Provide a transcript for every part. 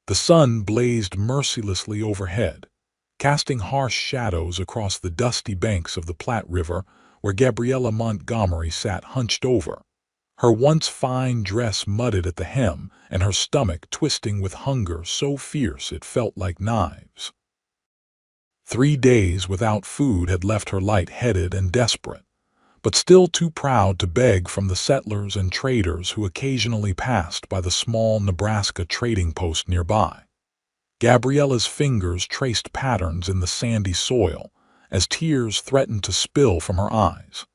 The sun blazed mercilessly overhead, casting harsh shadows across the dusty banks of the Platte River where Gabriella Montgomery sat hunched over, her once fine dress mudded at the hem and her stomach twisting with hunger so fierce it felt like knives. 3 days without food had left her light-headed and desperate, but still too proud to beg from the settlers and traders who occasionally passed by the small Nebraska trading post nearby. Gabriella's fingers traced patterns in the sandy soil as tears threatened to spill from her eyes.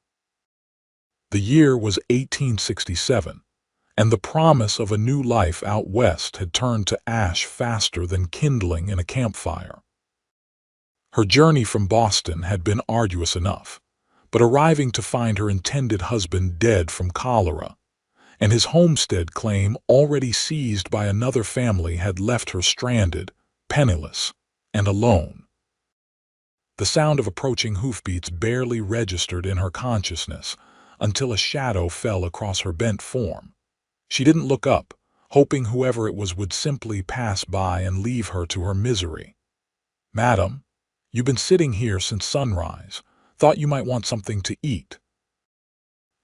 The year was 1867, and the promise of a new life out west had turned to ash faster than kindling in a campfire. Her journey from Boston had been arduous enough, but arriving to find her intended husband dead from cholera, and his homestead claim already seized by another family had left her stranded, penniless, and alone. The sound of approaching hoofbeats barely registered in her consciousness until a shadow fell across her bent form. She didn't look up, hoping whoever it was would simply pass by and leave her to her misery. "Madam, you've been sitting here since sunrise. Thought you might want something to eat."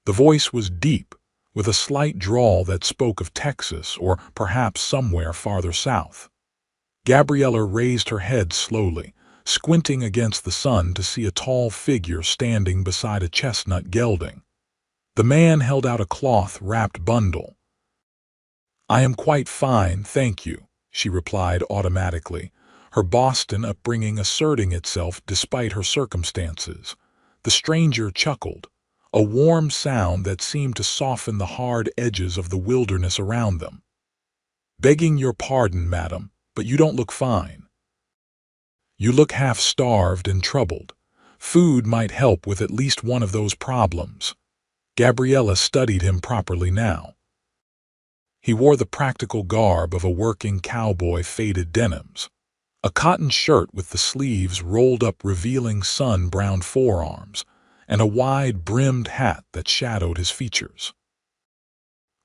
The voice was deep, with a slight drawl that spoke of Texas or perhaps somewhere farther south. Gabriella raised her head slowly, squinting against the sun to see a tall figure standing beside a chestnut gelding. The man held out a cloth-wrapped bundle. "I am quite fine, thank you," she replied automatically, her Boston upbringing asserting itself despite her circumstances. The stranger chuckled, a warm sound that seemed to soften the hard edges of the wilderness around them. "Begging your pardon, madam, but you don't look fine. You look half-starved and troubled. Food might help with at least one of those problems." Gabriella studied him properly now. He wore the practical garb of a working cowboy, faded denims, a cotton shirt with the sleeves rolled up revealing sun-browned forearms, and a wide-brimmed hat that shadowed his features.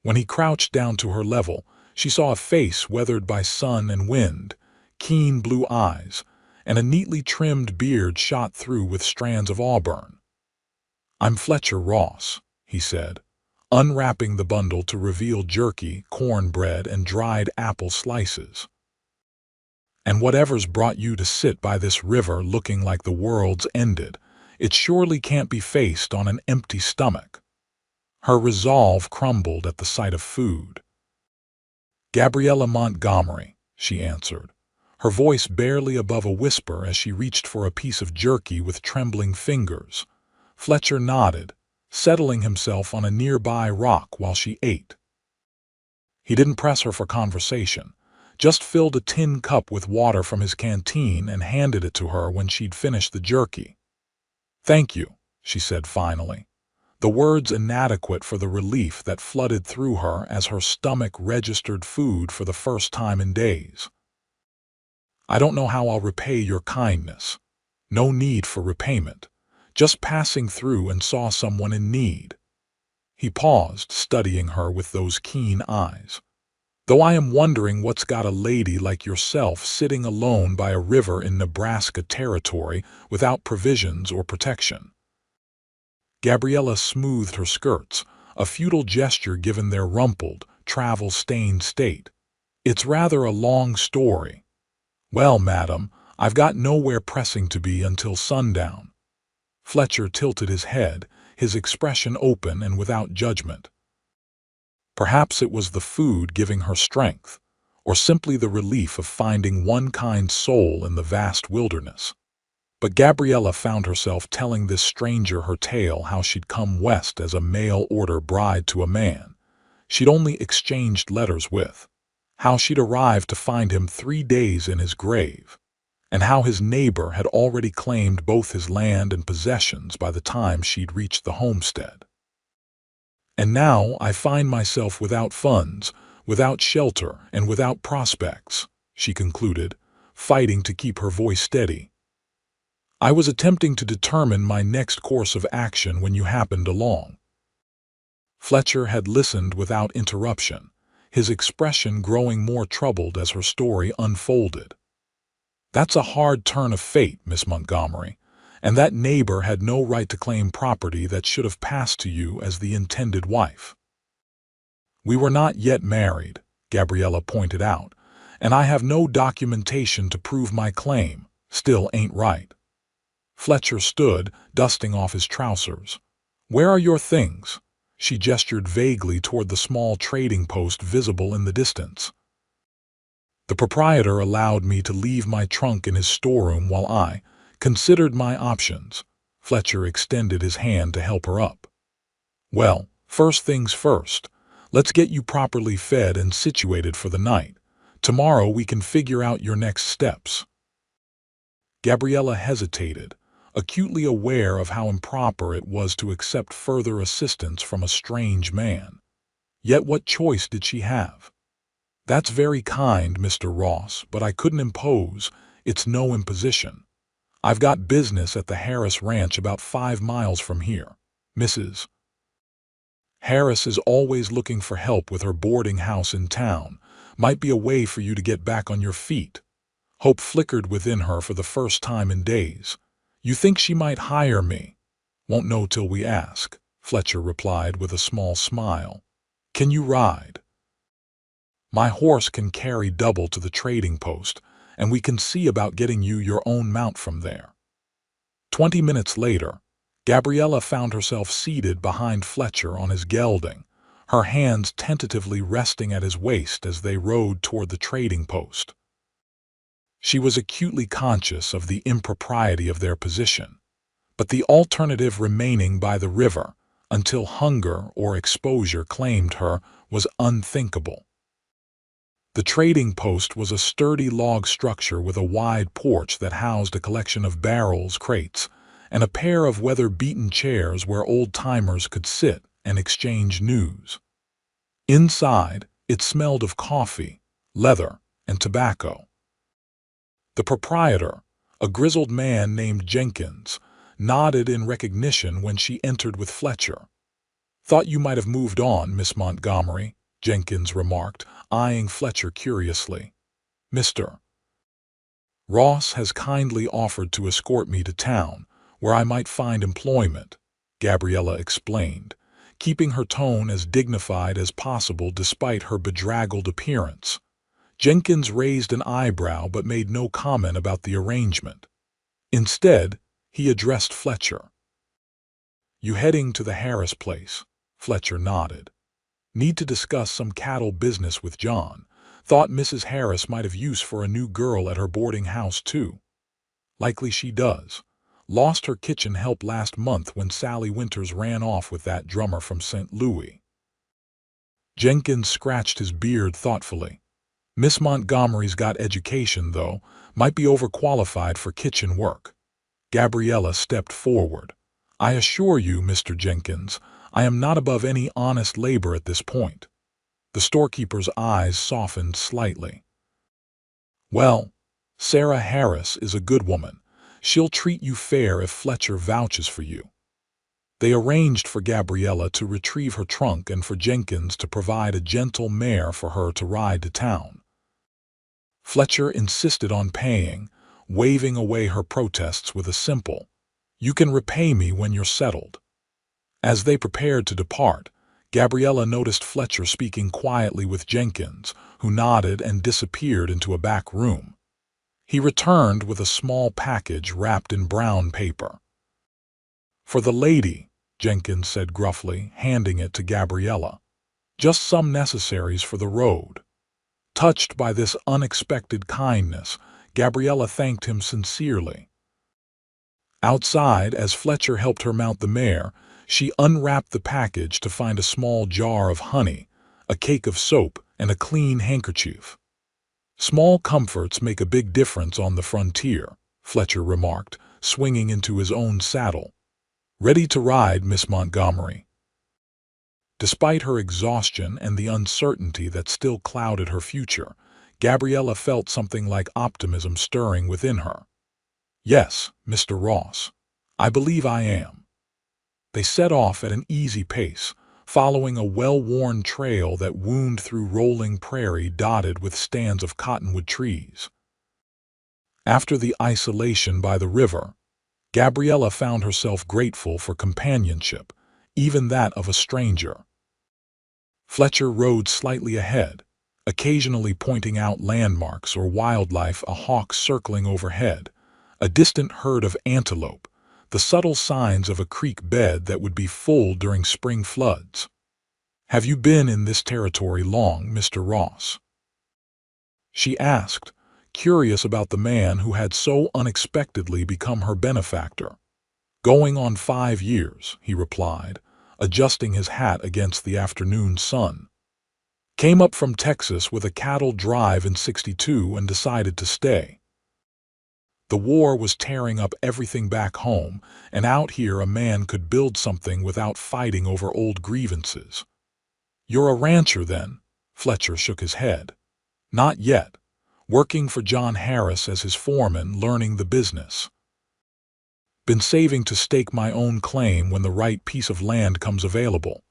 When he crouched down to her level, she saw a face weathered by sun and wind, keen blue eyes, and a neatly trimmed beard shot through with strands of auburn. "I'm Fletcher Ross," he said, unwrapping the bundle to reveal jerky, cornbread, and dried apple slices. "And whatever's brought you to sit by this river looking like the world's ended, it surely can't be faced on an empty stomach." Her resolve crumbled at the sight of food. "Gabriella Montgomery," she answered, her voice barely above a whisper as she reached for a piece of jerky with trembling fingers. Fletcher nodded, settling himself on a nearby rock while she ate. He didn't press her for conversation, just filled a tin cup with water from his canteen and handed it to her when she'd finished the jerky. "Thank you," she said finally, the words inadequate for the relief that flooded through her as her stomach registered food for the first time in days. "I don't know how I'll repay your kindness. No need for repayment. Just passing through and saw someone in need." He paused, studying her with those keen eyes. "Though I am wondering what's got a lady like yourself sitting alone by a river in Nebraska territory without provisions or protection." Gabriella smoothed her skirts, a futile gesture given their rumpled, travel-stained state. "It's rather a long story. Well, madam, I've got nowhere pressing to be until sundown." Fletcher tilted his head, his expression open and without judgment. Perhaps it was the food giving her strength, or simply the relief of finding one kind soul in the vast wilderness. But Gabriella found herself telling this stranger her tale, how she'd come west as a mail-order bride to a man she'd only exchanged letters with, how she'd arrived to find him 3 days in his grave, and how his neighbor had already claimed both his land and possessions by the time she'd reached the homestead. "And now I find myself without funds, without shelter, and without prospects," she concluded, fighting to keep her voice steady. "I was attempting to determine my next course of action when you happened along." Fletcher had listened without interruption, his expression growing more troubled as her story unfolded. "That's a hard turn of fate, Miss Montgomery, and that neighbor had no right to claim property that should have passed to you as the intended wife." "We were not yet married," Gabriella pointed out, "and I have no documentation to prove my claim. Still ain't right." Fletcher stood, dusting off his trousers. "Where are your things?" She gestured vaguely toward the small trading post visible in the distance. "The proprietor allowed me to leave my trunk in his storeroom while I considered my options." Fletcher extended his hand to help her up. "Well, first things first. Let's get you properly fed and situated for the night. Tomorrow we can figure out your next steps." Gabriella hesitated, acutely aware of how improper it was to accept further assistance from a strange man. Yet what choice did she have? "That's very kind, Mr. Ross, but I couldn't impose. It's no imposition. I've got business at the Harris Ranch about 5 miles from here. Mrs. Harris is always looking for help with her boarding house in town. Might be a way for you to get back on your feet." Hope flickered within her for the first time in days. "You think she might hire me?" "Won't know till we ask," Fletcher replied with a small smile. "Can you ride?" "My horse can carry double to the trading post, and we can see about getting you your own mount from there." 20 minutes later, Gabriella found herself seated behind Fletcher on his gelding, her hands tentatively resting at his waist as they rode toward the trading post. She was acutely conscious of the impropriety of their position, but the alternative remaining by the river, until hunger or exposure claimed her, was unthinkable. The trading post was a sturdy log structure with a wide porch that housed a collection of barrels, crates, and a pair of weather-beaten chairs where old-timers could sit and exchange news. Inside, it smelled of coffee, leather, and tobacco. The proprietor, a grizzled man named Jenkins, nodded in recognition when she entered with Fletcher. "Thought you might have moved on, Miss Montgomery," Jenkins remarked, eyeing Fletcher curiously. "Mr. Ross has kindly offered to escort me to town, where I might find employment," Gabriella explained, keeping her tone as dignified as possible despite her bedraggled appearance. Jenkins raised an eyebrow but made no comment about the arrangement. Instead, he addressed Fletcher. "You heading to the Harris place?" Fletcher nodded. "Need to discuss some cattle business with John. Thought Mrs. Harris might have use for a new girl at her boarding house, too." "Likely she does. Lost her kitchen help last month when Sally Winters ran off with that drummer from St. Louis." Jenkins scratched his beard thoughtfully. "Miss Montgomery's got education, though. Might be overqualified for kitchen work." Gabriella stepped forward. "I assure you, Mr. Jenkins, I am not above any honest labor at this point." The storekeeper's eyes softened slightly. "Well, Sarah Harris is a good woman. She'll treat you fair if Fletcher vouches for you." They arranged for Gabriella to retrieve her trunk and for Jenkins to provide a gentle mare for her to ride to town. Fletcher insisted on paying, waving away her protests with a simple, "You can repay me when you're settled." As they prepared to depart, Gabriella noticed Fletcher speaking quietly with Jenkins, who nodded and disappeared into a back room. He returned with a small package wrapped in brown paper. "For the lady," Jenkins said gruffly, handing it to Gabriella. "Just some necessaries for the road." Touched by this unexpected kindness, Gabriella thanked him sincerely. Outside, as Fletcher helped her mount the mare, she unwrapped the package to find a small jar of honey, a cake of soap, and a clean handkerchief. "Small comforts make a big difference on the frontier," Fletcher remarked, swinging into his own saddle. "Ready to ride, Miss Montgomery?" Despite her exhaustion and the uncertainty that still clouded her future, Gabriella felt something like optimism stirring within her. "Yes, Mr. Ross, I believe I am." They set off at an easy pace, following a well-worn trail that wound through rolling prairie dotted with stands of cottonwood trees. After the isolation by the river, Gabriella found herself grateful for companionship, even that of a stranger. Fletcher rode slightly ahead, occasionally pointing out landmarks or wildlife, a hawk circling overhead, a distant herd of antelope, the subtle signs of a creek bed that would be full during spring floods. "Have you been in this territory long, Mr. Ross?" she asked, curious about the man who had so unexpectedly become her benefactor. "Going on 5 years," he replied, adjusting his hat against the afternoon sun. "Came up from Texas with a cattle drive in '62 and decided to stay. The war was tearing up everything back home, and out here a man could build something without fighting over old grievances." "You're a rancher then?" Fletcher shook his head. "Not yet. Working for John Harris as his foreman, learning the business. Been saving to stake my own claim when the right piece of land comes available."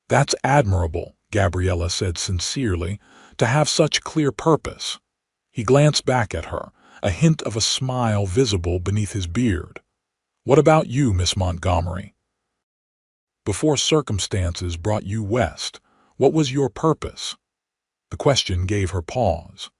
"That's admirable," Gabriella said sincerely, "to have such clear purpose." He glanced back at her, a hint of a smile visible beneath his beard. "What about you, Miss Montgomery? Before circumstances brought you west, what was your purpose?" The question gave her pause.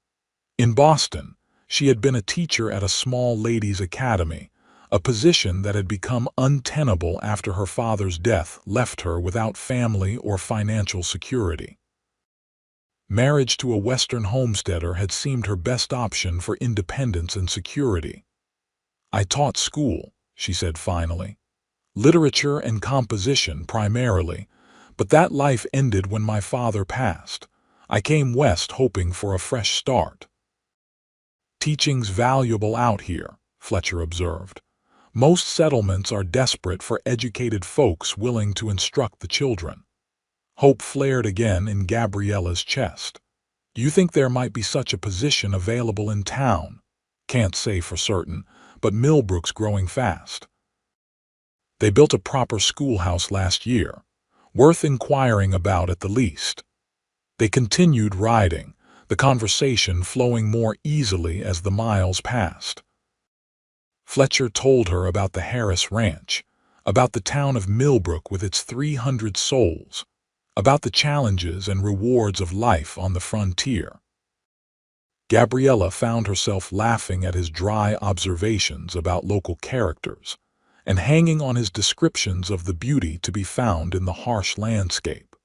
In Boston, she had been a teacher at a small ladies' academy, a position that had become untenable after her father's death left her without family or financial security. Marriage to a Western homesteader had seemed her best option for independence and security. "I taught school," she said finally. "Literature and composition primarily, but that life ended when my father passed. I came west hoping for a fresh start." "Teaching's valuable out here," Fletcher observed. "Most settlements are desperate for educated folks willing to instruct the children." Hope flared again in Gabriella's chest. "Do you think there might be such a position available in town?" "Can't say for certain, but Millbrook's growing fast. They built a proper schoolhouse last year, worth inquiring about at the least." They continued riding, the conversation flowing more easily as the miles passed. Fletcher told her about the Harris Ranch, about the town of Millbrook with its 300 souls, about the challenges and rewards of life on the frontier. Gabriella found herself laughing at his dry observations about local characters, and hanging on his descriptions of the beauty to be found in the harsh landscape.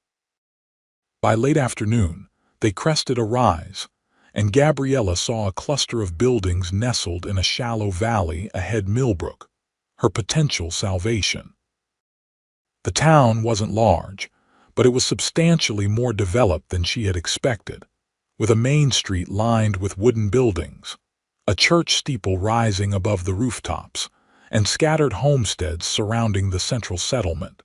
By late afternoon, they crested a rise, and Gabriella saw a cluster of buildings nestled in a shallow valley ahead Millbrook, her potential salvation. The town wasn't large, but it was substantially more developed than she had expected, with a main street lined with wooden buildings, a church steeple rising above the rooftops, and scattered homesteads surrounding the central settlement.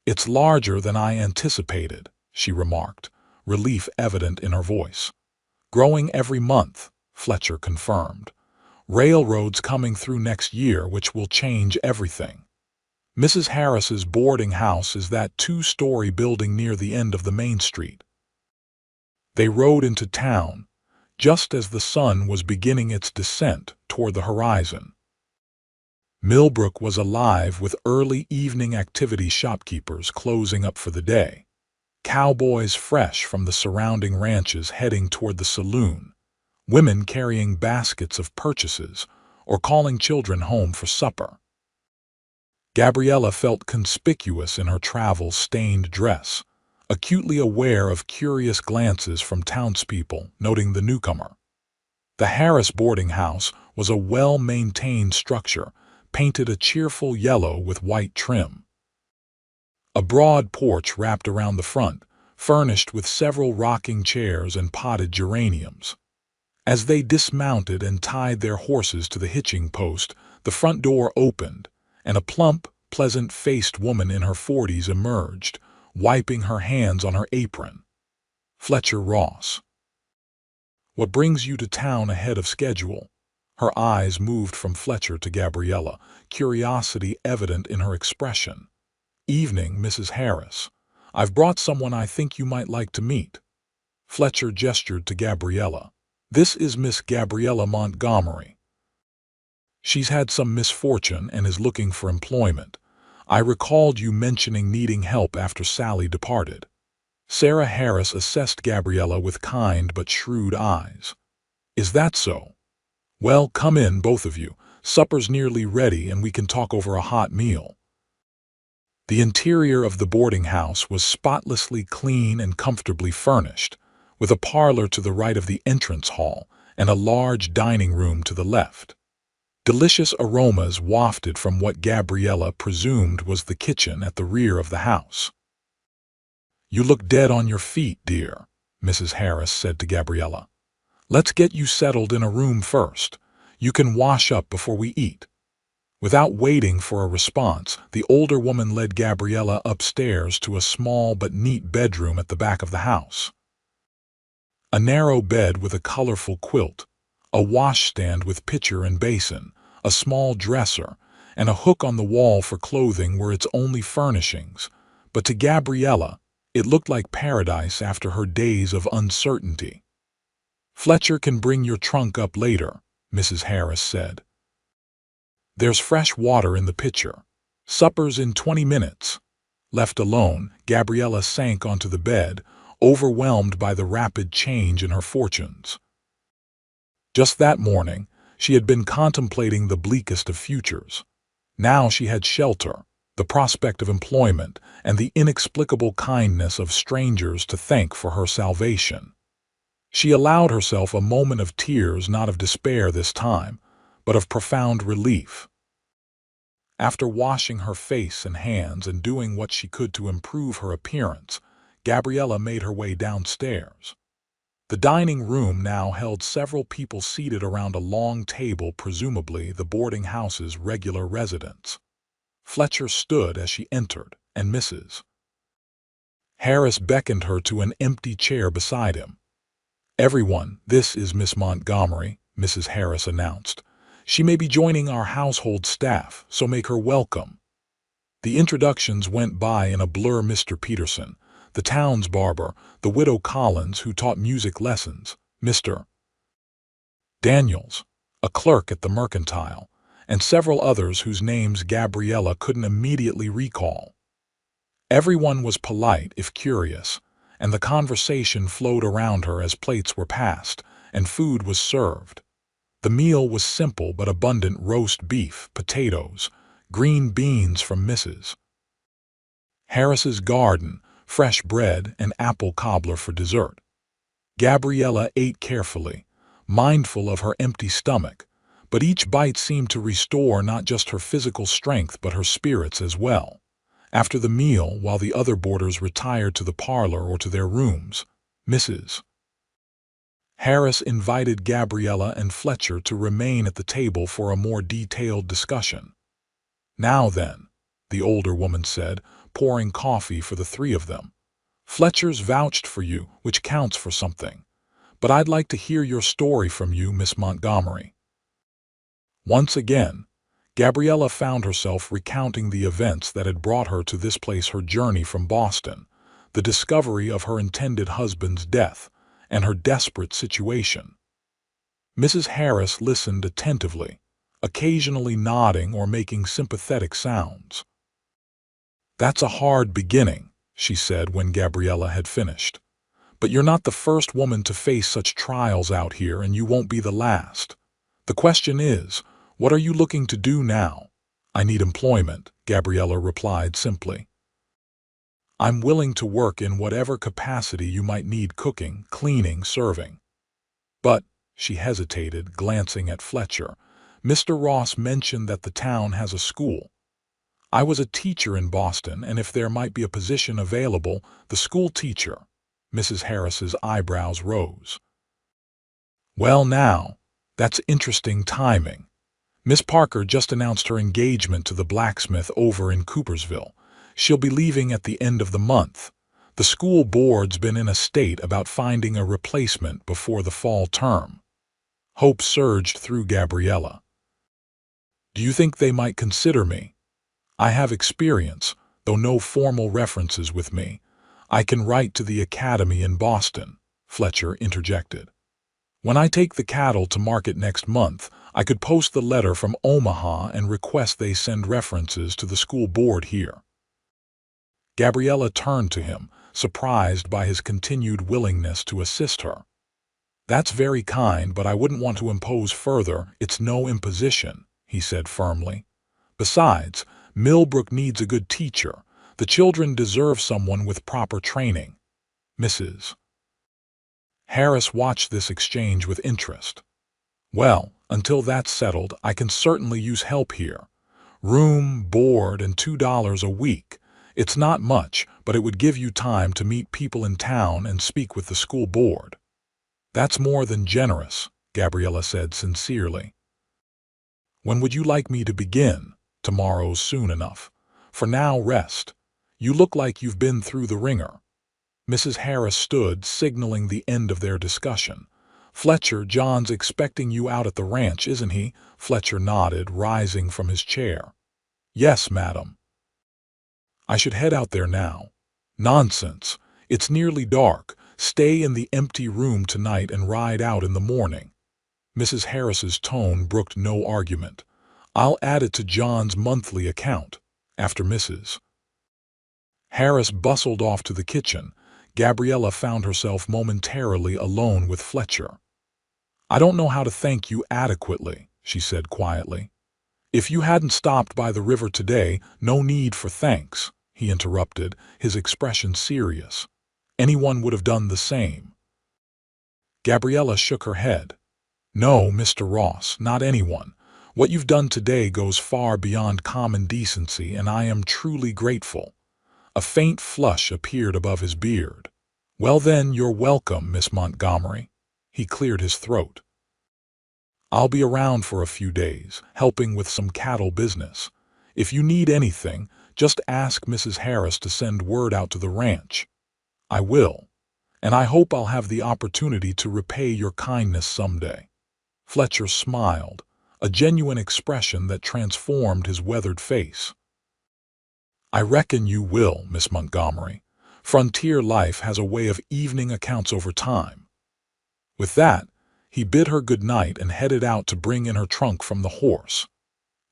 "It's larger than I anticipated," she remarked, relief evident in her voice. "Growing every month," Fletcher confirmed. "Railroads coming through next year, which will change everything. Mrs. Harris's boarding house is that 2-story building near the end of the main street." They rode into town, just as the sun was beginning its descent toward the horizon. Millbrook was alive with early evening activity, shopkeepers closing up for the day, cowboys fresh from the surrounding ranches heading toward the saloon, women carrying baskets of purchases or calling children home for supper. Gabriella felt conspicuous in her travel-stained dress, acutely aware of curious glances from townspeople noting the newcomer. The Harris boarding house was a well-maintained structure, painted a cheerful yellow with white trim. A broad porch wrapped around the front, furnished with several rocking chairs and potted geraniums. As they dismounted and tied their horses to the hitching post, the front door opened, and a plump, pleasant-faced woman in her 40s emerged, wiping her hands on her apron. "Fletcher Ross. What brings you to town ahead of schedule?" Her eyes moved from Fletcher to Gabriella, curiosity evident in her expression. Evening, Mrs. Harris. I've brought someone I think you might like to meet. Fletcher gestured to Gabriella. This is Miss Gabriella Montgomery. She's had some misfortune and is looking for employment. I recalled you mentioning needing help after Sally departed. Sarah Harris assessed Gabriella with kind but shrewd eyes. Is that so? Well, come in, both of you. Supper's nearly ready and we can talk over a hot meal. The interior of the boarding house was spotlessly clean and comfortably furnished, with a parlor to the right of the entrance hall and a large dining room to the left. Delicious aromas wafted from what Gabriella presumed was the kitchen at the rear of the house. You look dead on your feet, dear, Mrs. Harris said to Gabriella. Let's get you settled in a room first. You can wash up before we eat. Without waiting for a response, the older woman led Gabriella upstairs to a small but neat bedroom at the back of the house. A narrow bed with a colorful quilt, a washstand with pitcher and basin, a small dresser, and a hook on the wall for clothing were its only furnishings, but to Gabriella, it looked like paradise after her days of uncertainty. Fletcher can bring your trunk up later, Mrs. Harris said. There's fresh water in the pitcher. Supper's in 20 minutes. Left alone, Gabriella sank onto the bed, overwhelmed by the rapid change in her fortunes. Just that morning, she had been contemplating the bleakest of futures. Now she had shelter, the prospect of employment, and the inexplicable kindness of strangers to thank for her salvation. She allowed herself a moment of tears, not of despair this time, but of profound relief. After washing her face and hands and doing what she could to improve her appearance, Gabriella made her way downstairs. The dining room now held several people seated around a long table, presumably the boarding house's regular residents. Fletcher stood as she entered, and Mrs. Harris beckoned her to an empty chair beside him. Everyone, this is Miss Montgomery, Mrs. Harris announced. She may be joining our household staff, so make her welcome. The introductions went by in a blur. Mr. Peterson, the town's barber, the widow Collins who taught music lessons, Mr. Daniels, a clerk at the mercantile, and several others whose names Gabriella couldn't immediately recall. Everyone was polite if curious, and the conversation flowed around her as plates were passed and food was served. The meal was simple but abundant: roast beef, potatoes, green beans from Mrs. Harris's garden, fresh bread, and apple cobbler for dessert. Gabriella ate carefully, mindful of her empty stomach, but each bite seemed to restore not just her physical strength but her spirits as well. After the meal, while the other boarders retired to the parlor or to their rooms, Mrs. Harris invited Gabriella and Fletcher to remain at the table for a more detailed discussion. Now then, the older woman said, pouring coffee for the three of them. Fletcher's vouched for you, which counts for something. But I'd like to hear your story from you, Miss Montgomery. Once again, Gabriella found herself recounting the events that had brought her to this place: her journey from Boston, the discovery of her intended husband's death, and her desperate situation. Mrs. Harris listened attentively, occasionally nodding or making sympathetic sounds. That's a hard beginning, she said when Gabriella had finished. But you're not the first woman to face such trials out here, and you won't be the last. The question is, what are you looking to do now? I need employment, Gabriella replied simply. I'm willing to work in whatever capacity you might need: cooking, cleaning, serving. But, she hesitated, glancing at Fletcher, Mr. Ross mentioned that the town has a school. I was a teacher in Boston, and if there might be a position available, the school teacher. Mrs. Harris's eyebrows rose. Well now, that's interesting timing. Miss Parker just announced her engagement to the blacksmith over in Coopersville. She'll be leaving at the end of the month. The school board's been in a state about finding a replacement before the fall term. Hope surged through Gabriella. Do you think they might consider me? I have experience, though no formal references with me. I can write to the academy in Boston," Fletcher interjected. "When I take the cattle to market next month, I could post the letter from Omaha and request they send references to the school board here." Gabriella turned to him, surprised by his continued willingness to assist her. "That's very kind, but I wouldn't want to impose further. It's no imposition," he said firmly. "Besides, Millbrook needs a good teacher. The children deserve someone with proper training." Mrs. Harris watched this exchange with interest. "Well, until that's settled, I can certainly use help here. Room, board, and $2 a week. It's not much, but it would give you time to meet people in town and speak with the school board." "That's more than generous," Gabriella said sincerely. "When would you like me to begin?" "Tomorrow's soon enough. For now, rest. You look like you've been through the ringer." Mrs. Harris stood, signaling the end of their discussion. "Fletcher, John's expecting you out at the ranch, isn't he?" Fletcher nodded, rising from his chair. "Yes, madam." "I should head out there now." "Nonsense. It's nearly dark. Stay in the empty room tonight and ride out in the morning." Mrs. Harris's tone brooked no argument. "I'll add it to John's monthly account." After Mrs. Harris bustled off to the kitchen, Gabriella found herself momentarily alone with Fletcher. "I don't know how to thank you adequately," she said quietly. "If you hadn't stopped by the river today, no need for thanks," he interrupted, his expression serious. "Anyone would have done the same." Gabriella shook her head. "No, Mr. Ross, not anyone. What you've done today goes far beyond common decency, and I am truly grateful." A faint flush appeared above his beard. "Well then, you're welcome, Miss Montgomery." He cleared his throat. "I'll be around for a few days, helping with some cattle business. If you need anything, just ask Mrs. Harris to send word out to the ranch." "I will. And I hope I'll have the opportunity to repay your kindness someday." Fletcher smiled, a genuine expression that transformed his weathered face. "I reckon you will, Miss Montgomery. Frontier life has a way of evening accounts over time." With that, he bid her good night and headed out to bring in her trunk from the horse.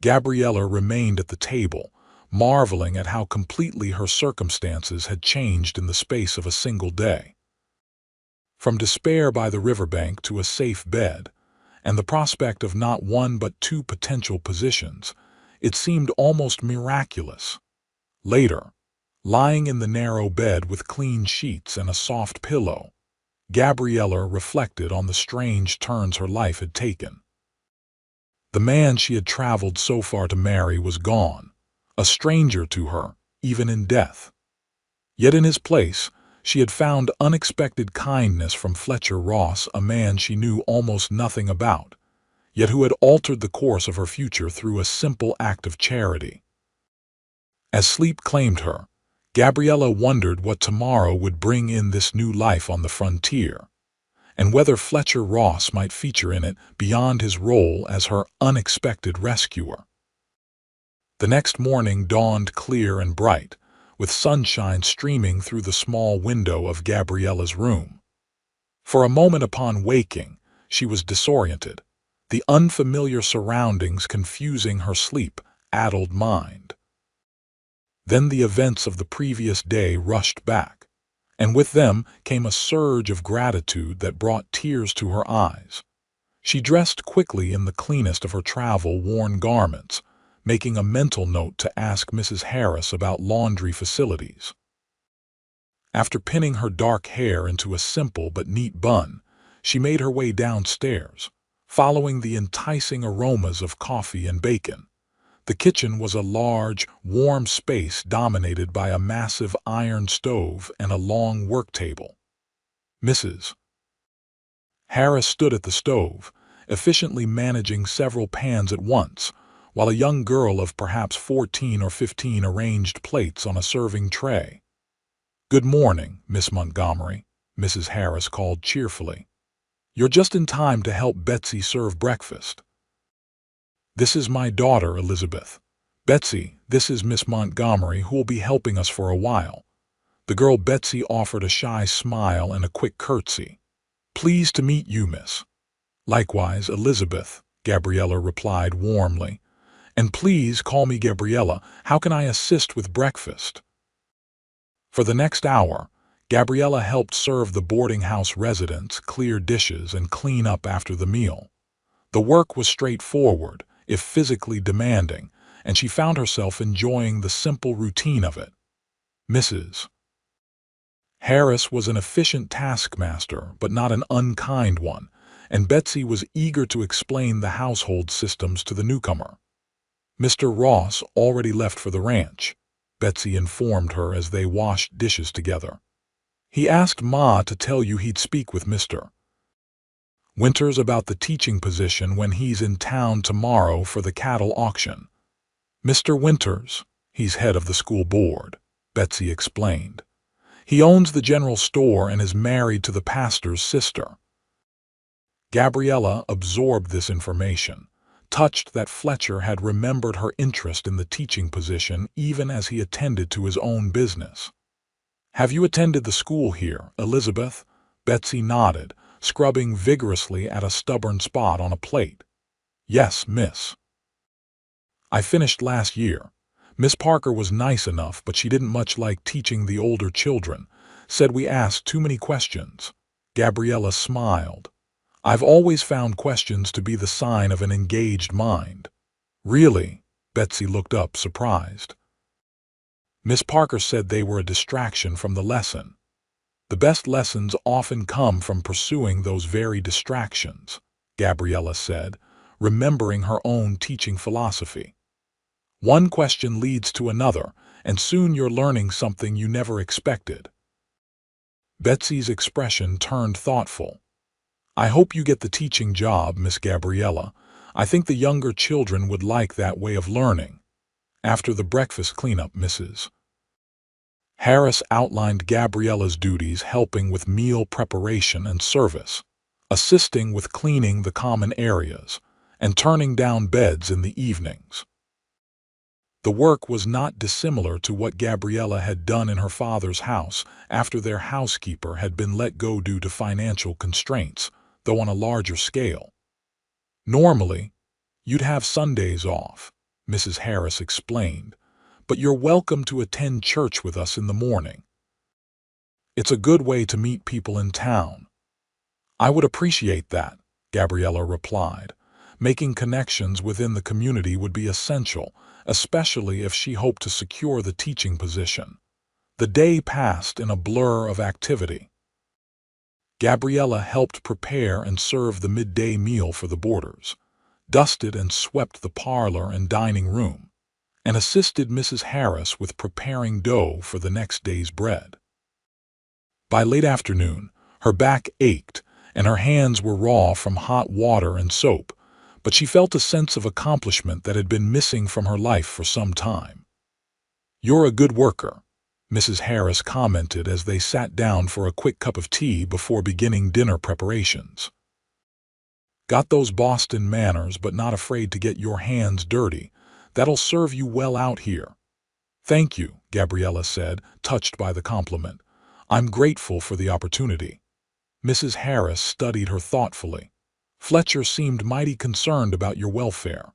Gabriella remained at the table, marveling at how completely her circumstances had changed in the space of a single day. From despair by the riverbank to a safe bed, and the prospect of not one but two potential positions, it seemed almost miraculous. Later, lying in the narrow bed with clean sheets and a soft pillow, Gabriella reflected on the strange turns her life had taken. The man she had traveled so far to marry was gone, a stranger to her, even in death. Yet in his place, she had found unexpected kindness from Fletcher Ross, a man she knew almost nothing about, yet who had altered the course of her future through a simple act of charity. As sleep claimed her, Gabriella wondered what tomorrow would bring in this new life on the frontier, and whether Fletcher Ross might feature in it beyond his role as her unexpected rescuer. The next morning dawned clear and bright, with sunshine streaming through the small window of Gabriella's room. For a moment upon waking, she was disoriented, the unfamiliar surroundings confusing her sleep-addled mind. Then the events of the previous day rushed back, and with them came a surge of gratitude that brought tears to her eyes. She dressed quickly in the cleanest of her travel-worn garments, making a mental note to ask Mrs. Harris about laundry facilities. After pinning her dark hair into a simple but neat bun, she made her way downstairs, following the enticing aromas of coffee and bacon. The kitchen was a large, warm space dominated by a massive iron stove and a long work table. Mrs. Harris stood at the stove, efficiently managing several pans at once, while a young girl of perhaps 14 or 15 arranged plates on a serving tray. "Good morning, Miss Montgomery," Mrs. Harris called cheerfully. "You're just in time to help Betsy serve breakfast." "This is my daughter, Elizabeth," "Betsy, this is Miss Montgomery, who will be helping us for a while." The girl Betsy offered a shy smile and a quick curtsy. "Pleased to meet you, miss." "Likewise, Elizabeth," Gabriella replied warmly. "And please call me Gabriella. How can I assist with breakfast?" For the next hour, Gabriella helped serve the boarding house residents, clear dishes, and clean up after the meal. The work was straightforward, if physically demanding, and she found herself enjoying the simple routine of it. Mrs. Harris was an efficient taskmaster, but not an unkind one, and Betsy was eager to explain the household systems to the newcomer. "Mr. Ross already left for the ranch," Betsy informed her as they washed dishes together. "He asked Ma to tell you he'd speak with Mr. Winters about the teaching position when he's in town tomorrow for the cattle auction." "Mr. Winters, he's head of the school board," Betsy explained. "He owns the general store and is married to the pastor's sister." Gabriella absorbed this information, touched that Fletcher had remembered her interest in the teaching position even as he attended to his own business. "Have you attended the school here, Elizabeth?" Betsy nodded, scrubbing vigorously at a stubborn spot on a plate. "Yes, miss. I finished last year. Miss Parker was nice enough, but she didn't much like teaching the older children. Said we asked too many questions." Gabriella smiled. "I've always found questions to be the sign of an engaged mind." "Really?" Betsy looked up, surprised. "Miss Parker said they were a distraction from the lesson." "The best lessons often come from pursuing those very distractions," Gabriella said, remembering her own teaching philosophy. "One question leads to another, and soon you're learning something you never expected." Betsy's expression turned thoughtful. "I hope you get the teaching job, Miss Gabriella. I think the younger children would like that way of learning." After the breakfast cleanup, Mrs. Harris outlined Gabriella's duties, helping with meal preparation and service, assisting with cleaning the common areas, and turning down beds in the evenings. The work was not dissimilar to what Gabriella had done in her father's house after their housekeeper had been let go due to financial constraints, though on a larger scale. "Normally, you'd have Sundays off," Mrs. Harris explained, "but you're welcome to attend church with us in the morning. It's a good way to meet people in town." "I would appreciate that," Gabriella replied. Making connections within the community would be essential, especially if she hoped to secure the teaching position. The day passed in a blur of activity. Gabriella helped prepare and serve the midday meal for the boarders, dusted and swept the parlor and dining room, and assisted Mrs. Harris with preparing dough for the next day's bread. By late afternoon, her back ached and her hands were raw from hot water and soap, but she felt a sense of accomplishment that had been missing from her life for some time. "You're a good worker," Mrs. Harris commented as they sat down for a quick cup of tea before beginning dinner preparations. "Got those Boston manners, but not afraid to get your hands dirty. That'll serve you well out here." "Thank you," Gabriella said, touched by the compliment. "I'm grateful for the opportunity." Mrs. Harris studied her thoughtfully. "Fletcher seemed mighty concerned about your welfare."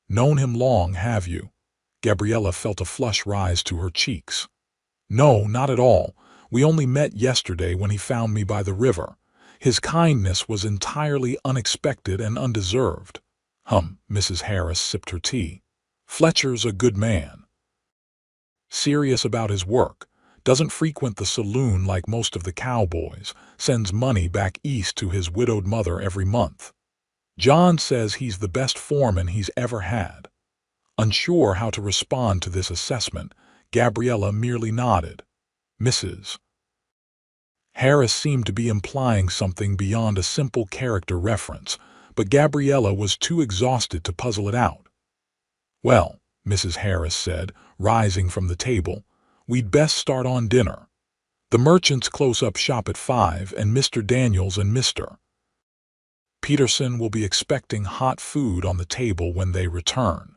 "Known him long, have you?" Gabriella felt a flush rise to her cheeks. "No, not at all. We only met yesterday when he found me by the river. His kindness was entirely unexpected and undeserved." Mrs. Harris sipped her tea. "Fletcher's a good man. Serious about his work. Doesn't frequent the saloon like most of the cowboys. Sends money back east to his widowed mother every month. John says he's the best foreman he's ever had." Unsure how to respond to this assessment, Gabriella merely nodded. Mrs. Harris seemed to be implying something beyond a simple character reference, but Gabriella was too exhausted to puzzle it out. "Well," Mrs. Harris said, rising from the table, "we'd best start on dinner. The merchants close up shop at 5, and Mr. Daniels and Mr. Peterson will be expecting hot food on the table when they return."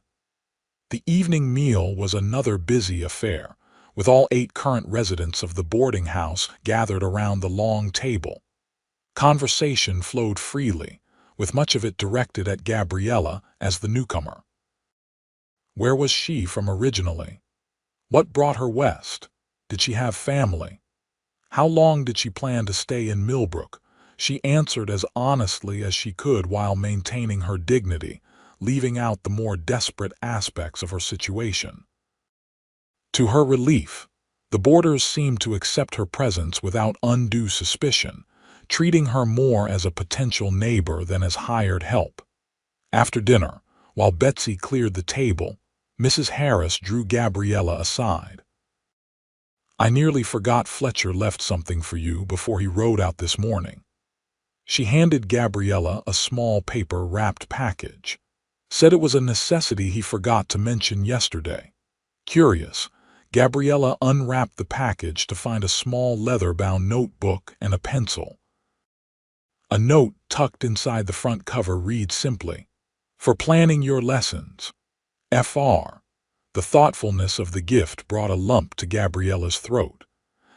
The evening meal was another busy affair, with all 8 current residents of the boarding house gathered around the long table. Conversation flowed freely, with much of it directed at Gabriella as the newcomer. Where was she from originally? What brought her west? Did she have family? How long did she plan to stay in Millbrook? She answered as honestly as she could while maintaining her dignity, leaving out the more desperate aspects of her situation. To her relief, the boarders seemed to accept her presence without undue suspicion, treating her more as a potential neighbor than as hired help. After dinner, while Betsy cleared the table, Mrs. Harris drew Gabriella aside. "I nearly forgot Fletcher left something for you before he rode out this morning." She handed Gabriella a small paper-wrapped package. Said it was a necessity he forgot to mention yesterday. Curious, Gabriella unwrapped the package to find a small leather-bound notebook and a pencil. A note tucked inside the front cover reads simply, "For planning your lessons. Fr." The thoughtfulness of the gift brought a lump to Gabriella's throat.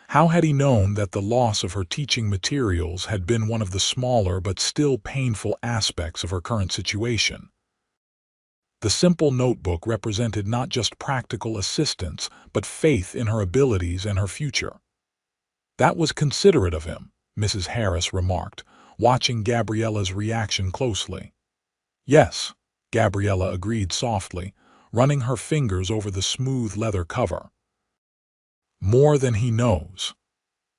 How had he known that the loss of her teaching materials had been one of the smaller but still painful aspects of her current situation? The simple notebook represented not just practical assistance, but faith in her abilities and her future. "That was considerate of him," Mrs. Harris remarked, watching Gabriella's reaction closely. "Yes," Gabriella agreed softly, running her fingers over the smooth leather cover. "More than he knows."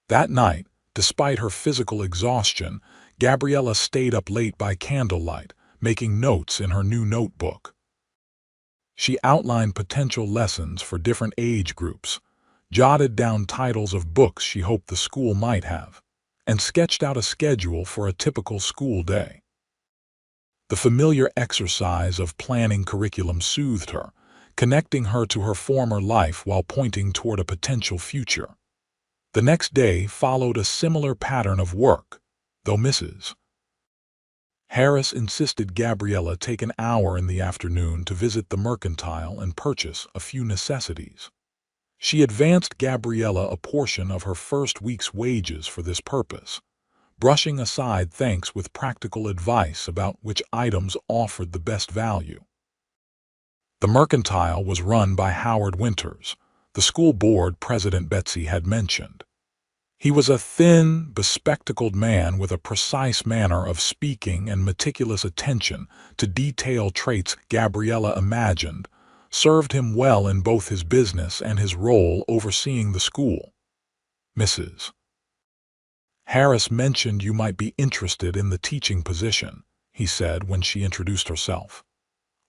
That night, despite her physical exhaustion, Gabriella stayed up late by candlelight, making notes in her new notebook. She outlined potential lessons for different age groups, jotted down titles of books she hoped the school might have, and sketched out a schedule for a typical school day. The familiar exercise of planning curriculum soothed her, connecting her to her former life while pointing toward a potential future. The next day followed a similar pattern of work, though Mrs. Harris insisted Gabriella take an hour in the afternoon to visit the mercantile and purchase a few necessities. She advanced Gabriella a portion of her first week's wages for this purpose, brushing aside thanks with practical advice about which items offered the best value. The mercantile was run by Howard Winters, the school board president Betsy had mentioned. He was a thin, bespectacled man with a precise manner of speaking and meticulous attention to detail traits Gabriella imagined served him well in both his business and his role overseeing the school. "Mrs. Harris mentioned you might be interested in the teaching position," he said when she introduced herself.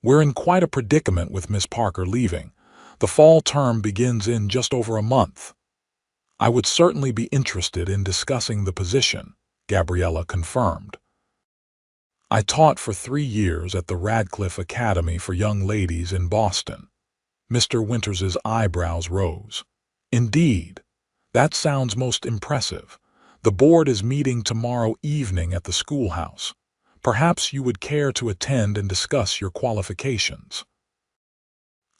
"We're in quite a predicament with Miss Parker leaving. The fall term begins in just over a month." "I would certainly be interested in discussing the position," Gabriella confirmed. "I taught for 3 years at the Radcliffe Academy for Young Ladies in Boston." Mr. Winters's eyebrows rose. "Indeed. That sounds most impressive. The board is meeting tomorrow evening at the schoolhouse. Perhaps you would care to attend and discuss your qualifications."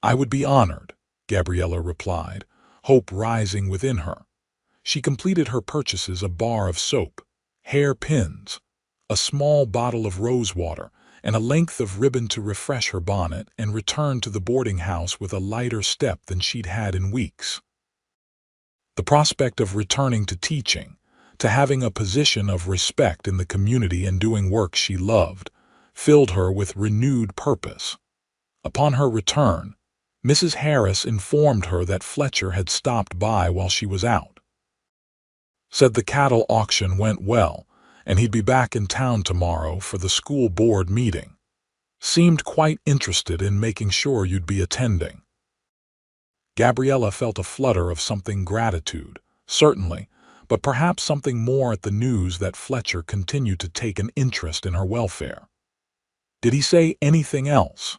"I would be honored," Gabriella replied, hope rising within her. She completed her purchases: a bar of soap, hair pins, a small bottle of rosewater, and a length of ribbon to refresh her bonnet, and returned to the boarding house with a lighter step than she'd had in weeks. The prospect of returning to teaching, to having a position of respect in the community and doing work she loved, filled her with renewed purpose. Upon her return, Mrs. Harris informed her that Fletcher had stopped by while she was out. Said the cattle auction went well, and he'd be back in town tomorrow for the school board meeting. Seemed quite interested in making sure you'd be attending. Gabriella felt a flutter of something gratitude, certainly, but perhaps something more at the news that Fletcher continued to take an interest in her welfare. Did he say anything else?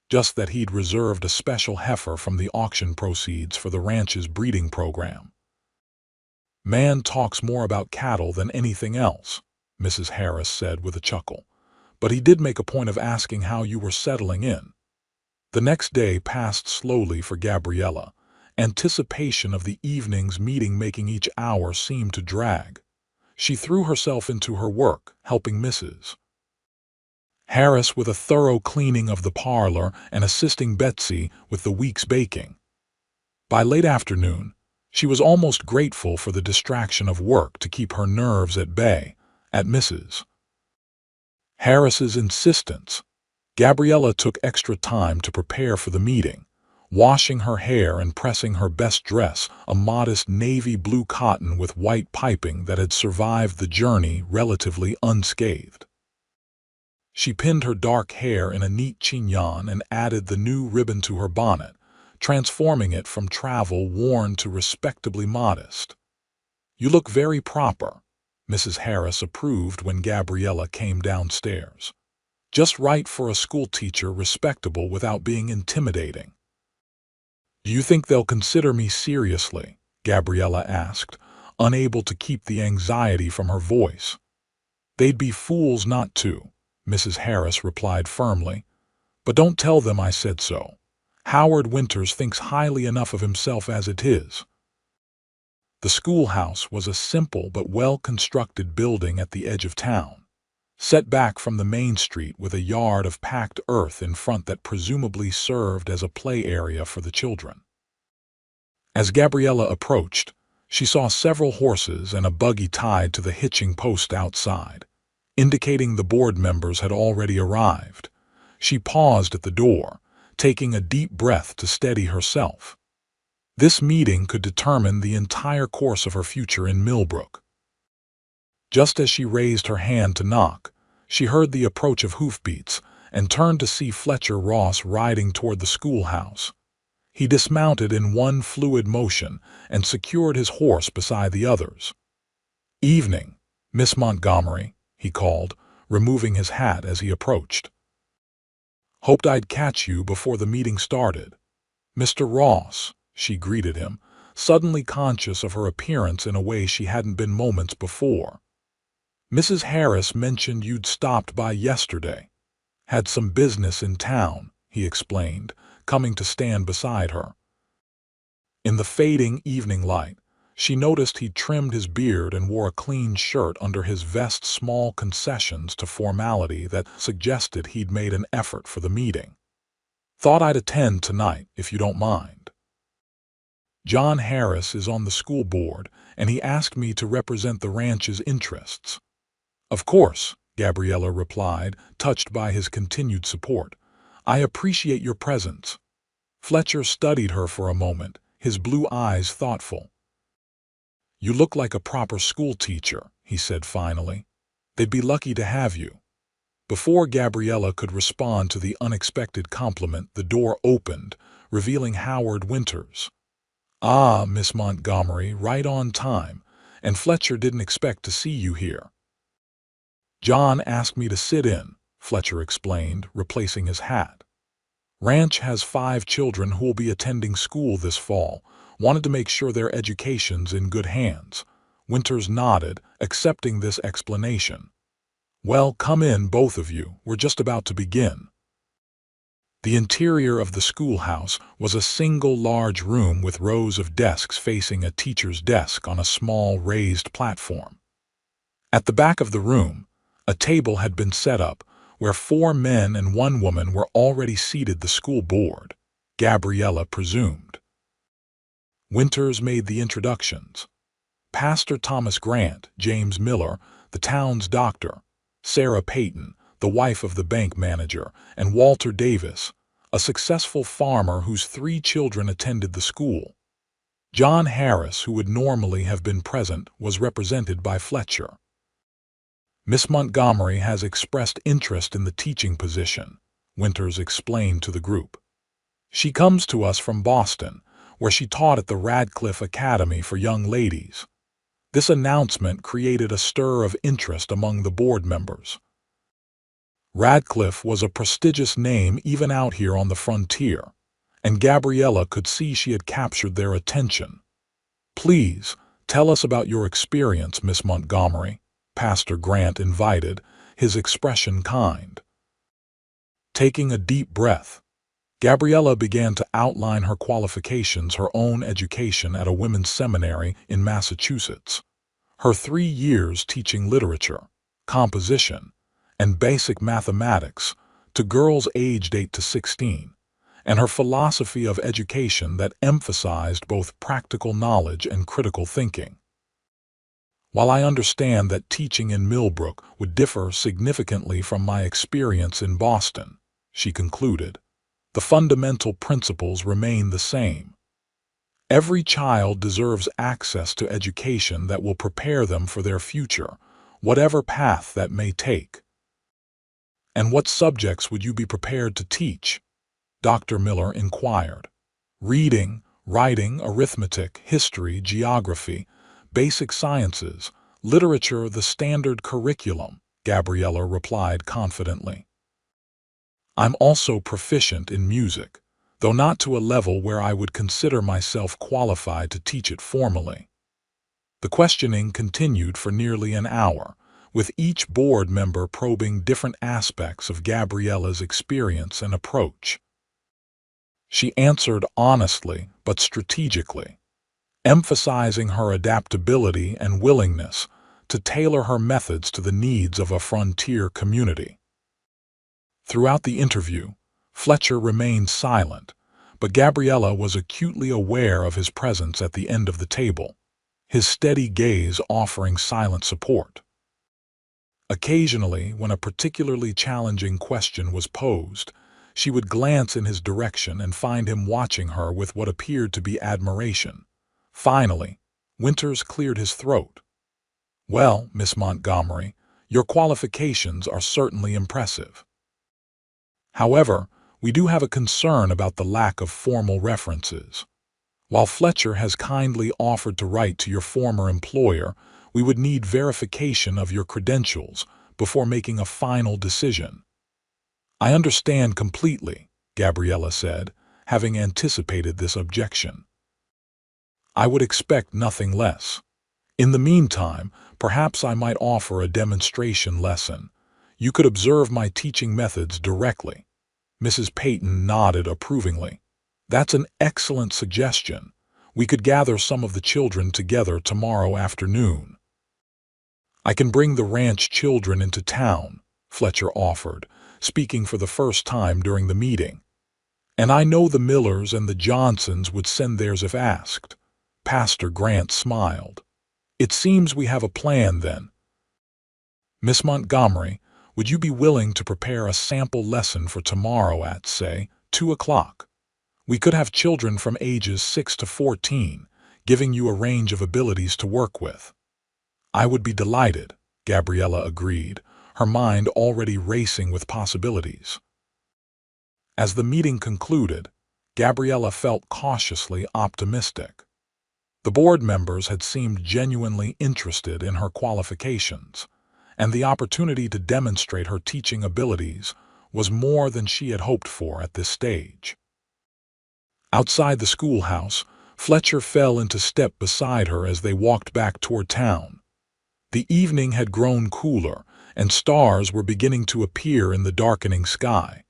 Just that he'd reserved a special heifer from the auction proceeds for the ranch's breeding program. "Man talks more about cattle than anything else," Mrs. Harris said with a chuckle, "but he did make a point of asking how you were settling in." The next day passed slowly for Gabriella, anticipation of the evening's meeting making each hour seem to drag. She threw herself into her work, helping Mrs. Harris with a thorough cleaning of the parlor and assisting Betsy with the week's baking. By late afternoon, she was almost grateful for the distraction of work to keep her nerves at bay. At Mrs. Harris's insistence, Gabriella took extra time to prepare for the meeting, washing her hair and pressing her best dress, a modest navy blue cotton with white piping that had survived the journey relatively unscathed. She pinned her dark hair in a neat chignon and added the new ribbon to her bonnet, transforming it from travel-worn to respectably modest. "You look very proper," Mrs. Harris approved when Gabriella came downstairs. "Just right for a schoolteacher, respectable without being intimidating." "Do you think they'll consider me seriously?" Gabriella asked, unable to keep the anxiety from her voice. "They'd be fools not to," Mrs. Harris replied firmly. "But don't tell them I said so. Howard Winters thinks highly enough of himself as it is." The schoolhouse was a simple but well-constructed building at the edge of town, set back from the main street with a yard of packed earth in front that presumably served as a play area for the children. As Gabriella approached, she saw several horses and a buggy tied to the hitching post outside, indicating the board members had already arrived. She paused at the door, taking a deep breath to steady herself. This meeting could determine the entire course of her future in Millbrook. Just as she raised her hand to knock, she heard the approach of hoofbeats and turned to see Fletcher Ross riding toward the schoolhouse. He dismounted in one fluid motion and secured his horse beside the others. "Evening, Miss Montgomery," he called, removing his hat as he approached. "Hoped I'd catch you before the meeting started." "Mr. Ross," she greeted him, suddenly conscious of her appearance in a way she hadn't been moments before. "Mrs. Harris mentioned you'd stopped by yesterday. Had some business in town," he explained, coming to stand beside her. In the fading evening light, she noticed he'd trimmed his beard and wore a clean shirt under his vest, small concessions to formality that suggested he'd made an effort for the meeting. "Thought I'd attend tonight, if you don't mind. John Harris is on the school board, and he asked me to represent the ranch's interests." "Of course," Gabriella replied, touched by his continued support. "I appreciate your presence." Fletcher studied her for a moment, his blue eyes thoughtful. "You look like a proper school teacher," he said finally. "They'd be lucky to have you." Before Gabriella could respond to the unexpected compliment, the door opened, revealing Howard Winters. "Ah, Miss Montgomery, right on time, and Fletcher didn't expect to see you here." "John asked me to sit in," Fletcher explained, replacing his hat. "Ranch has 5 children who'll be attending school this fall. Wanted to make sure their education's in good hands." Winters nodded, accepting this explanation. "Well, come in, both of you. We're just about to begin." The interior of the schoolhouse was a single large room with rows of desks facing a teacher's desk on a small raised platform. At the back of the room, a table had been set up where 4 men and 1 woman were already seated. The school board, Gabriella presumed. Winters made the introductions. Pastor Thomas Grant, James Miller, the town's doctor, Sarah Payton, the wife of the bank manager, and Walter Davis, a successful farmer whose 3 children attended the school. John Harris, who would normally have been present, was represented by Fletcher. "Miss Montgomery has expressed interest in the teaching position," Winters explained to the group. "She comes to us from Boston, where she taught at the Radcliffe Academy for Young Ladies." This announcement created a stir of interest among the board members. Radcliffe was a prestigious name even out here on the frontier, and Gabriella could see she had captured their attention. "Please, tell us about your experience, Miss Montgomery," Pastor Grant invited, his expression kind. Taking a deep breath, Gabriella began to outline her qualifications, her own education at a women's seminary in Massachusetts, her 3 years teaching literature, composition, and basic mathematics to girls aged 8 to 16, and her philosophy of education that emphasized both practical knowledge and critical thinking. While I understand that teaching in Millbrook would differ significantly from my experience in Boston, she concluded, the fundamental principles remain the same. Every child deserves access to education that will prepare them for their future, whatever path that may take. And what subjects would you be prepared to teach? Dr. Miller inquired. Reading, writing, arithmetic, history, geography, basic sciences, literature, the standard curriculum, Gabriella replied confidently. I'm also proficient in music, though not to a level where I would consider myself qualified to teach it formally. The questioning continued for nearly an hour, with each board member probing different aspects of Gabriella's experience and approach. She answered honestly but strategically, emphasizing her adaptability and willingness to tailor her methods to the needs of a frontier community. Throughout the interview, Fletcher remained silent, but Gabriella was acutely aware of his presence at the end of the table, his steady gaze offering silent support. Occasionally, when a particularly challenging question was posed, she would glance in his direction and find him watching her with what appeared to be admiration. Finally, Winters cleared his throat. Well, Miss Montgomery, your qualifications are certainly impressive. However, we do have a concern about the lack of formal references. While Fletcher has kindly offered to write to your former employer, we would need verification of your credentials before making a final decision. I understand completely, Gabriella said, having anticipated this objection. I would expect nothing less. In the meantime, perhaps I might offer a demonstration lesson. You could observe my teaching methods directly. Mrs. Peyton nodded approvingly. That's an excellent suggestion. We could gather some of the children together tomorrow afternoon. I can bring the ranch children into town, Fletcher offered, speaking for the first time during the meeting. And I know the Millers and the Johnsons would send theirs if asked. Pastor Grant smiled. It seems we have a plan then. Miss Montgomery, would you be willing to prepare a sample lesson for tomorrow at, say, 2 o'clock? We could have children from ages 6 to 14, giving you a range of abilities to work with. I would be delighted, Gabriella agreed, her mind already racing with possibilities. As the meeting concluded, Gabriella felt cautiously optimistic. The board members had seemed genuinely interested in her qualifications, and the opportunity to demonstrate her teaching abilities was more than she had hoped for at this stage. Outside the schoolhouse, Fletcher fell into step beside her as they walked back toward town. The evening had grown cooler, and stars were beginning to appear in the darkening sky.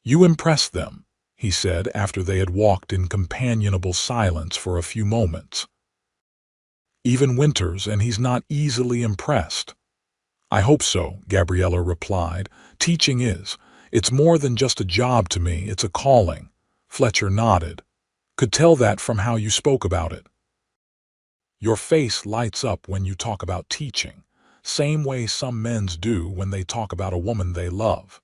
You impressed them, he said after they had walked in companionable silence for a few moments. Even Winters, and he's not easily impressed. I hope so, Gabriella replied. Teaching is. It's more than just a job to me, it's a calling. Fletcher nodded. Could tell that from how you spoke about it. Your face lights up when you talk about teaching, same way some men's do when they talk about a woman they love.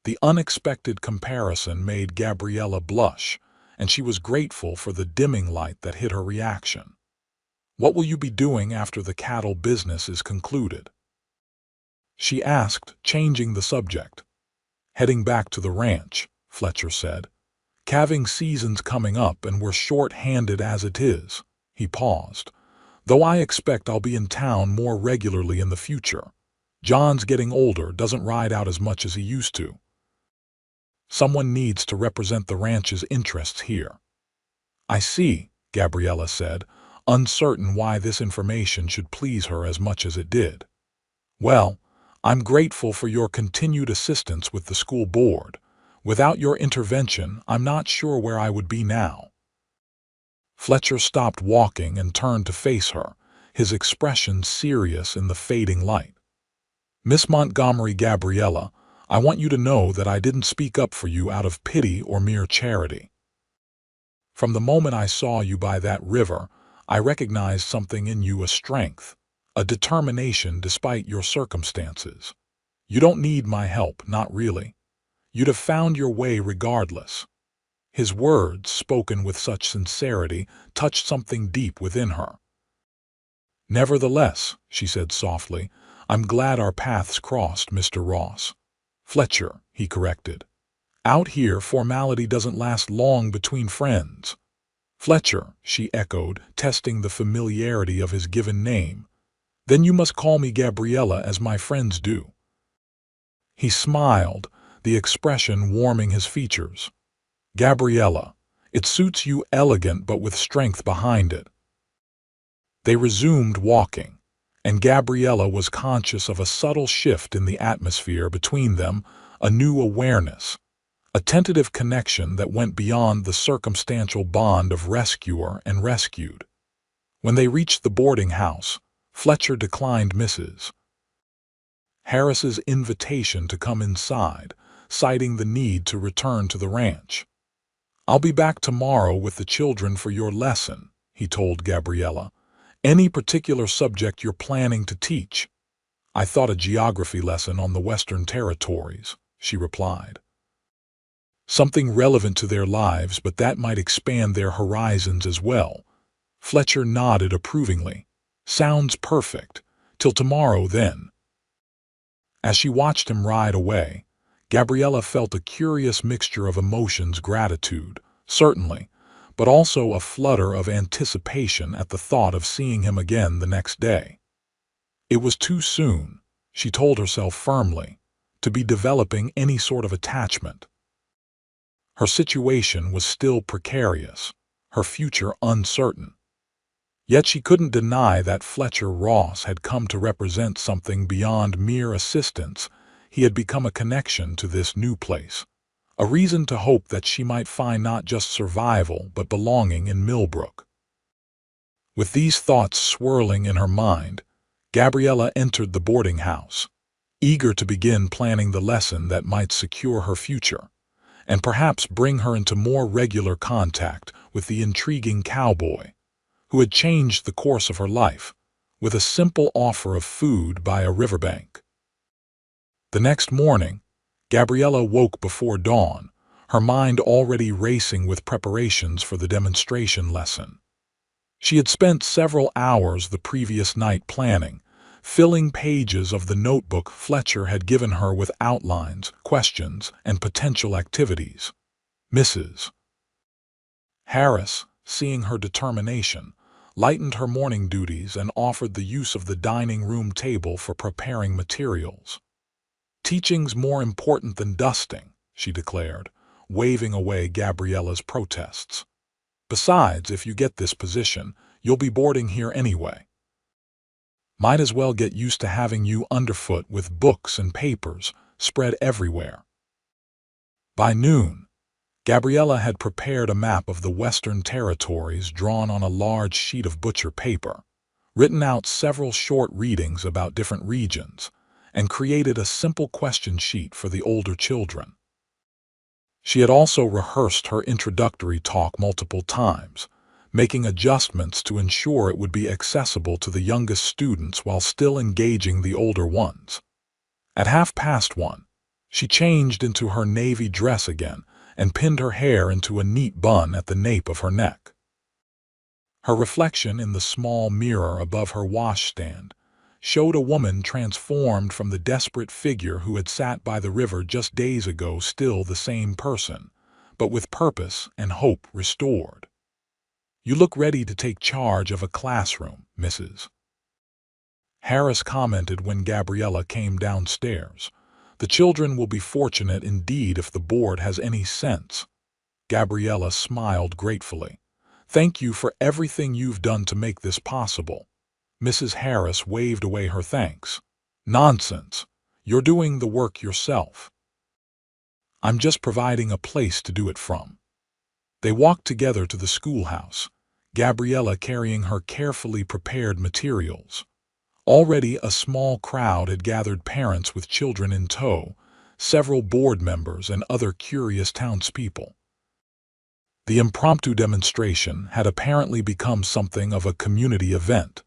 The unexpected comparison made Gabriella blush, and she was grateful for the dimming light that hid her reaction. What will you be doing after the cattle business is concluded? She asked, changing the subject. Heading back to the ranch, Fletcher said. Calving season's coming up and we're short-handed as it is. He paused. Though I expect I'll be in town more regularly in the future. John's getting older, doesn't ride out as much as he used to. Someone needs to represent the ranch's interests here. I see, Gabriella said, uncertain why this information should please her as much as it did. Well, I'm grateful for your continued assistance with the school board. Without your intervention, I'm not sure where I would be now." Fletcher stopped walking and turned to face her, his expression serious in the fading light. "Miss Montgomery Gabriella, I want you to know that I didn't speak up for you out of pity or mere charity. From the moment I saw you by that river, I recognized something in you, a strength, a determination despite your circumstances. You don't need my help, not really. You'd have found your way regardless." His words, spoken with such sincerity, touched something deep within her. "Nevertheless," she said softly, "I'm glad our paths crossed, Mr. Ross." "Fletcher," he corrected. "Out here, formality doesn't last long between friends." "Fletcher," she echoed, testing the familiarity of his given name. "Then you must call me Gabriella, as my friends do." He smiled, the expression warming his features. "Gabriella, it suits you, elegant but with strength behind it." They resumed walking, and Gabriella was conscious of a subtle shift in the atmosphere between them, a new awareness, a tentative connection that went beyond the circumstantial bond of rescuer and rescued. When they reached the boarding house, Fletcher declined Mrs. Harris's invitation to come inside, citing the need to return to the ranch. "I'll be back tomorrow with the children for your lesson," he told Gabriella. "Any particular subject you're planning to teach?" "I thought a geography lesson on the Western Territories," she replied. "Something relevant to their lives, but that might expand their horizons as well." Fletcher nodded approvingly. "Sounds perfect. Till tomorrow, then." As she watched him ride away, Gabriella felt a curious mixture of emotions: gratitude, certainly, but also a flutter of anticipation at the thought of seeing him again the next day. It was too soon, she told herself firmly, to be developing any sort of attachment. Her situation was still precarious, her future uncertain. Yet she couldn't deny that Fletcher Ross had come to represent something beyond mere assistance. He had become a connection to this new place, a reason to hope that she might find not just survival but belonging in Millbrook. With these thoughts swirling in her mind, Gabriella entered the boarding house, eager to begin planning the lesson that might secure her future, and perhaps bring her into more regular contact with the intriguing Cowboy, who had changed the course of her life, with a simple offer of food by a riverbank. The next morning, Gabriella woke before dawn, her mind already racing with preparations for the demonstration lesson. She had spent several hours the previous night planning, filling pages of the notebook Fletcher had given her with outlines, questions, and potential activities. Mrs. Harris, seeing her determination, lightened her morning duties and offered the use of the dining room table for preparing materials. "Teaching's more important than dusting," she declared, waving away Gabriella's protests. "Besides, if you get this position, you'll be boarding here anyway. Might as well get used to having you underfoot with books and papers spread everywhere." By noon, Gabriella had prepared a map of the Western Territories drawn on a large sheet of butcher paper, written out several short readings about different regions, and created a simple question sheet for the older children. She had also rehearsed her introductory talk multiple times, making adjustments to ensure it would be accessible to the youngest students while still engaging the older ones. At 1:30, she changed into her navy dress again and pinned her hair into a neat bun at the nape of her neck. Her reflection in the small mirror above her washstand showed a woman transformed from the desperate figure who had sat by the river just days ago, still the same person, but with purpose and hope restored. "You look ready to take charge of a classroom, Mrs. Harris commented when Gabriella came downstairs. "The children will be fortunate indeed if the board has any sense." Gabriella smiled gratefully. "Thank you for everything you've done to make this possible." Mrs. Harris waved away her thanks. "Nonsense. You're doing the work yourself." I'm just providing a place to do it from." They walked together to the schoolhouse, Gabriella carrying her carefully prepared materials. Already a small crowd had gathered, parents with children in tow, several board members and other curious townspeople. The impromptu demonstration had apparently become something of a community event.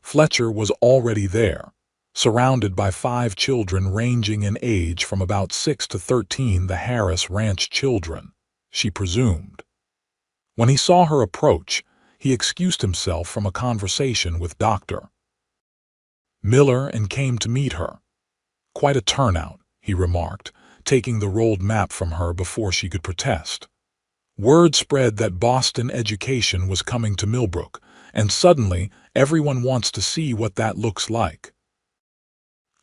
Fletcher was already there, surrounded by 5 children ranging in age from about 6 to 13, the Harris Ranch children, she presumed. When he saw her approach, he excused himself from a conversation with Dr. Miller and came to meet her. "Quite a turnout," he remarked, taking the rolled map from her before she could protest. Word spread that Boston education was coming to Millbrook, and suddenly everyone wants to see what that looks like.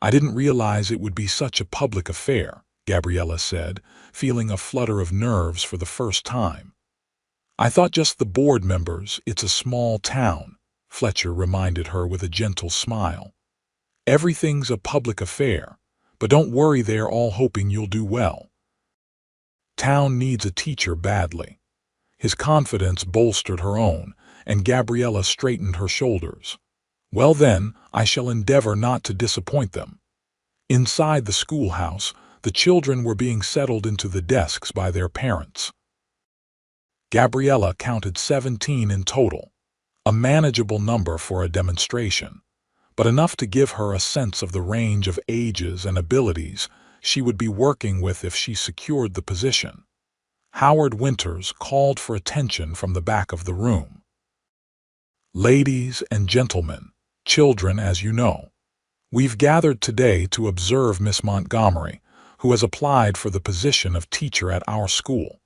"I didn't realize it would be such a public affair," Gabriella said, feeling a flutter of nerves for the first time. "I thought just the board members. It's a small town," Fletcher reminded her with a gentle smile. "Everything's a public affair, but don't worry, they're all hoping you'll do well. Town needs a teacher badly." His confidence bolstered her own, and Gabriella straightened her shoulders. "Well then, I shall endeavor not to disappoint them." Inside the schoolhouse, the children were being settled into the desks by their parents. Gabriella counted 17 in total, a manageable number for a demonstration, but enough to give her a sense of the range of ages and abilities she would be working with if she secured the position. Howard Winters called for attention from the back of the room. "Ladies and gentlemen, children, as you know, we've gathered today to observe Miss Montgomery, who has applied for the position of teacher at our school.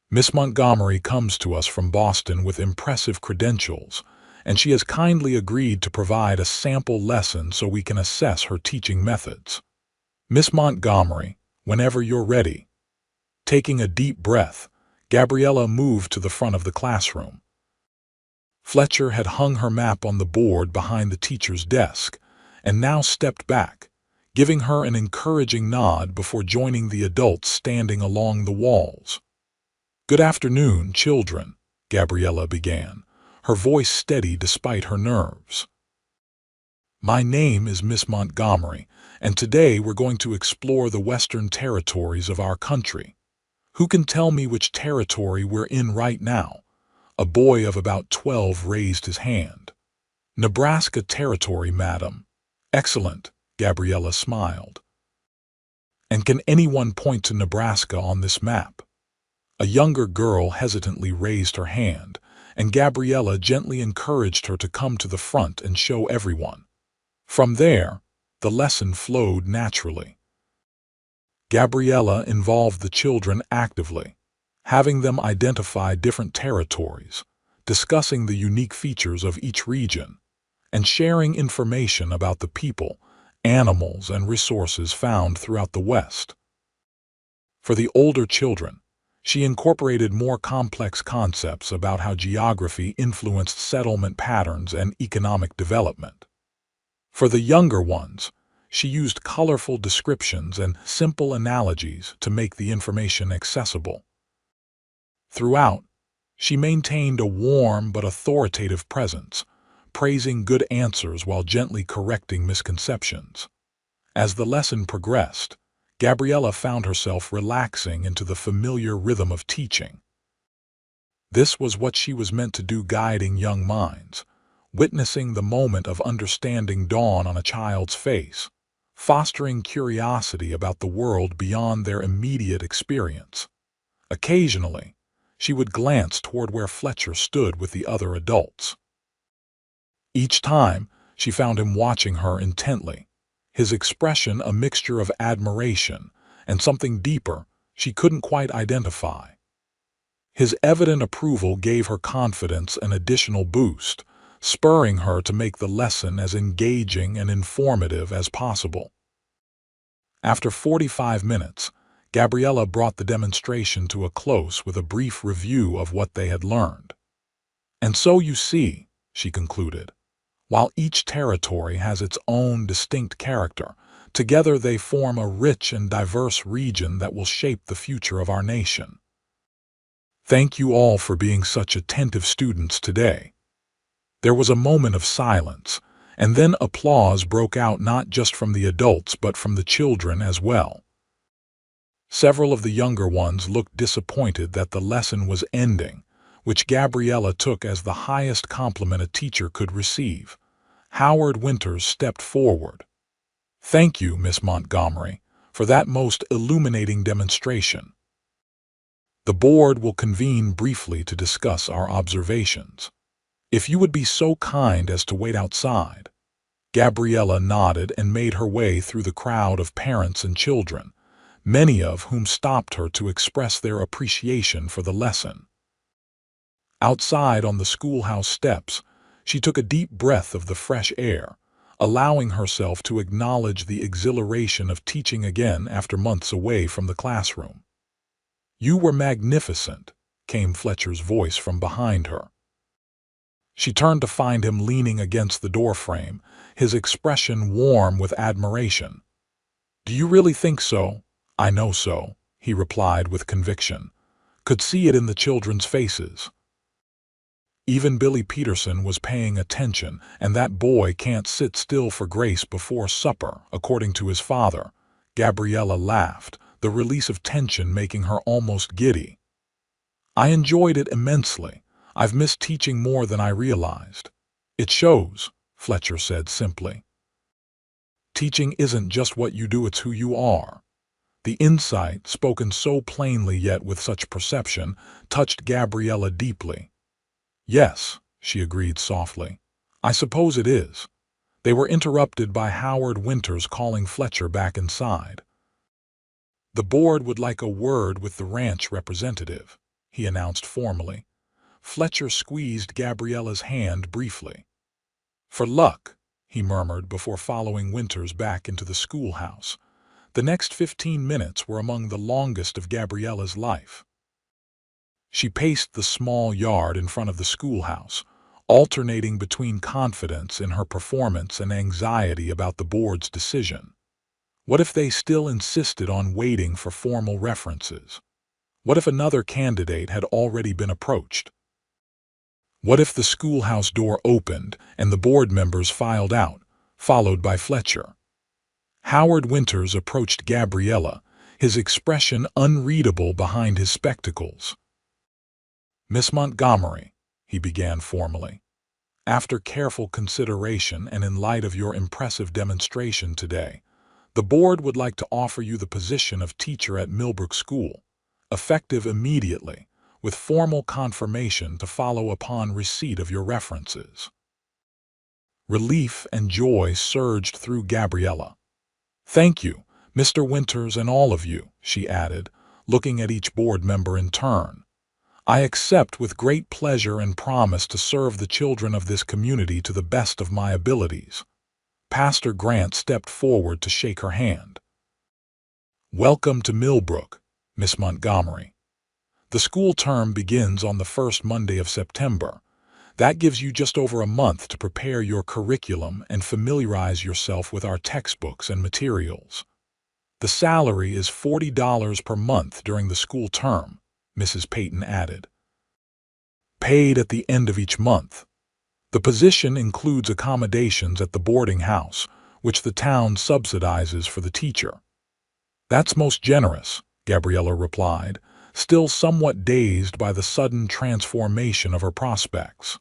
Miss Montgomery comes to us from Boston with impressive credentials, and she has kindly agreed to provide a sample lesson so we can assess her teaching methods. Miss Montgomery, whenever you're ready." Taking a deep breath, Gabriella moved to the front of the classroom. Fletcher had hung her map on the board behind the teacher's desk, and now stepped back, giving her an encouraging nod before joining the adults standing along the walls. "Good afternoon, children," Gabriella began, her voice steady despite her nerves. "My name is Miss Montgomery, and today we're going to explore the western territories of our country. Who can tell me which territory we're in right now?" A boy of about 12 raised his hand. "Nebraska Territory, madam." "Excellent," Gabriella smiled. "And can anyone point to Nebraska on this map?" A younger girl hesitantly raised her hand, and Gabriella gently encouraged her to come to the front and show everyone. From there, the lesson flowed naturally. Gabriella involved the children actively, having them identify different territories, discussing the unique features of each region, and sharing information about the people, animals, and resources found throughout the West. For the older children, she incorporated more complex concepts about how geography influenced settlement patterns and economic development. For the younger ones, she used colorful descriptions and simple analogies to make the information accessible. Throughout, she maintained a warm but authoritative presence, praising good answers while gently correcting misconceptions. As the lesson progressed, Gabriella found herself relaxing into the familiar rhythm of teaching. This was what she was meant to do, guiding young minds, witnessing the moment of understanding dawn on a child's face, fostering curiosity about the world beyond their immediate experience. Occasionally, she would glance toward where Fletcher stood with the other adults. Each time, she found him watching her intently, his expression a mixture of admiration and something deeper she couldn't quite identify. His evident approval gave her confidence an additional boost, spurring her to make the lesson as engaging and informative as possible. After 45 minutes, Gabriella brought the demonstration to a close with a brief review of what they had learned. "And so you see," she concluded, "while each territory has its own distinct character, Together they form a rich and diverse region that will shape the future of our nation. Thank you all for being such attentive students today. There was a moment of silence, and then applause broke out not just from the adults but from the children as well. Several of the younger ones looked disappointed that the lesson was ending, which Gabriella took as the highest compliment a teacher could receive. Howard Winters stepped forward. "Thank you, Miss Montgomery, for that most illuminating demonstration. The board will convene briefly to discuss our observations. If you would be so kind as to wait outside." Gabriella nodded and made her way through the crowd of parents and children, many of whom stopped her to express their appreciation for the lesson. Outside on the schoolhouse steps, she took a deep breath of the fresh air, allowing herself to acknowledge the exhilaration of teaching again after months away from the classroom. "You were magnificent," came Fletcher's voice from behind her. She turned to find him leaning against the doorframe, his expression warm with admiration. "Do you really think so?" "I know so," he replied with conviction. Could see it in the children's faces. Even Billy Peterson was paying attention, and that boy can't sit still for grace before supper, according to his father. Gabriella laughed, the release of tension making her almost giddy. "I enjoyed it immensely. I've missed teaching more than I realized." "It shows," Fletcher said simply. "Teaching isn't just what you do, it's who you are." The insight, spoken so plainly yet with such perception, touched Gabriella deeply. "Yes," she agreed softly. "I suppose it is." They were interrupted by Howard Winters calling Fletcher back inside. "The board would like a word with the ranch representative," he announced formally. Fletcher squeezed Gabriella's hand briefly. "For luck," he murmured before following Winters back into the schoolhouse. The next 15 minutes were among the longest of Gabriella's life. She paced the small yard in front of the schoolhouse, alternating between confidence in her performance and anxiety about the board's decision. What if they still insisted on waiting for formal references? What if another candidate had already been approached? What if the schoolhouse door opened and the board members filed out, followed by Fletcher? Howard Winters approached Gabriella, his expression unreadable behind his spectacles. "Miss Montgomery," he began formally, "after careful consideration and in light of your impressive demonstration today, the board would like to offer you the position of teacher at Millbrook School, effective immediately, with formal confirmation to follow upon receipt of your references." Relief and joy surged through Gabriella. "Thank you, Mr. Winters and all of you," she added, looking at each board member in turn. "I accept with great pleasure and promise to serve the children of this community to the best of my abilities." Pastor Grant stepped forward to shake her hand. "Welcome to Millbrook, Miss Montgomery. The school term begins on the first Monday of September. That gives you just over a month to prepare your curriculum and familiarize yourself with our textbooks and materials. The salary is $40 per month during the school term," Mrs. Payton added. "Paid at the end of each month. The position includes accommodations at the boarding house, which the town subsidizes for the teacher." "That's most generous," Gabriella replied, still somewhat dazed by the sudden transformation of her prospects.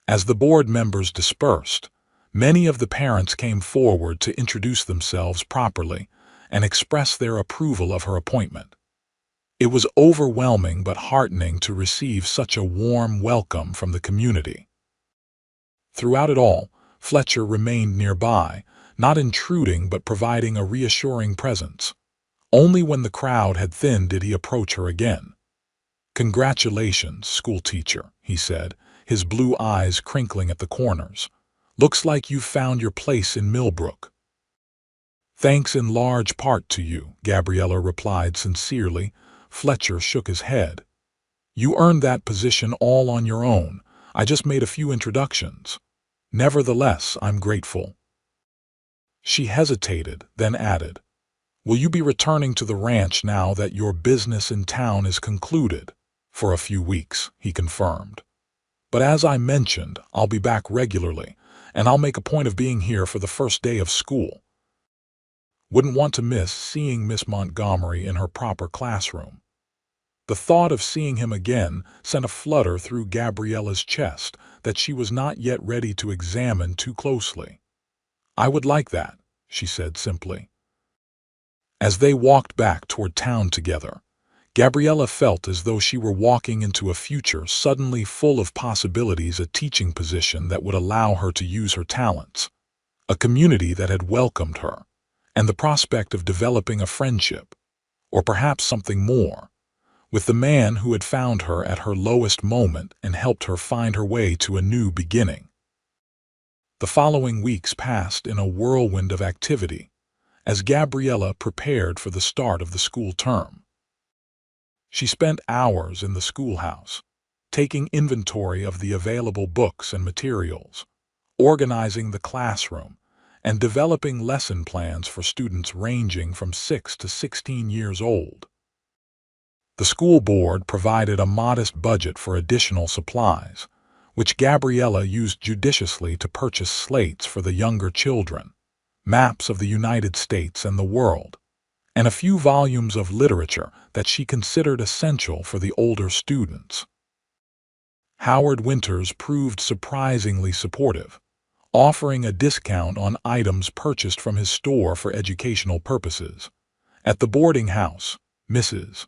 As the board members dispersed, many of the parents came forward to introduce themselves properly and express their approval of her appointment. It was overwhelming but heartening to receive such a warm welcome from the community. Throughout it all, Fletcher remained nearby, not intruding but providing a reassuring presence. Only when the crowd had thinned did he approach her again. "Congratulations, schoolteacher," he said, his blue eyes crinkling at the corners. "Looks like you've found your place in Millbrook." "Thanks in large part to you," Gabriella replied sincerely. Fletcher shook his head. "You earned that position all on your own. I just made a few introductions. Nevertheless, I'm grateful." She hesitated, then added, "Will you be returning to the ranch now that your business in town is concluded?" "For a few weeks," he confirmed. "But as I mentioned, I'll be back regularly, and I'll make a point of being here for the first day of school. Wouldn't want to miss seeing Miss Montgomery in her proper classroom." The thought of seeing him again sent a flutter through Gabriella's chest that she was not yet ready to examine too closely. "I would like that," she said simply. As they walked back toward town together, Gabriella felt as though she were walking into a future suddenly full of possibilities, a teaching position that would allow her to use her talents, a community that had welcomed her, and the prospect of developing a friendship, or perhaps something more, with the man who had found her at her lowest moment and helped her find her way to a new beginning. The following weeks passed in a whirlwind of activity as Gabriella prepared for the start of the school term. She spent hours in the schoolhouse, taking inventory of the available books and materials, organizing the classroom, and developing lesson plans for students ranging from 6 to 16 years old. The school board provided a modest budget for additional supplies, which Gabriella used judiciously to purchase slates for the younger children, maps of the United States and the world, and a few volumes of literature that she considered essential for the older students. Howard Winters proved surprisingly supportive, offering a discount on items purchased from his store for educational purposes. At the boarding house, Mrs.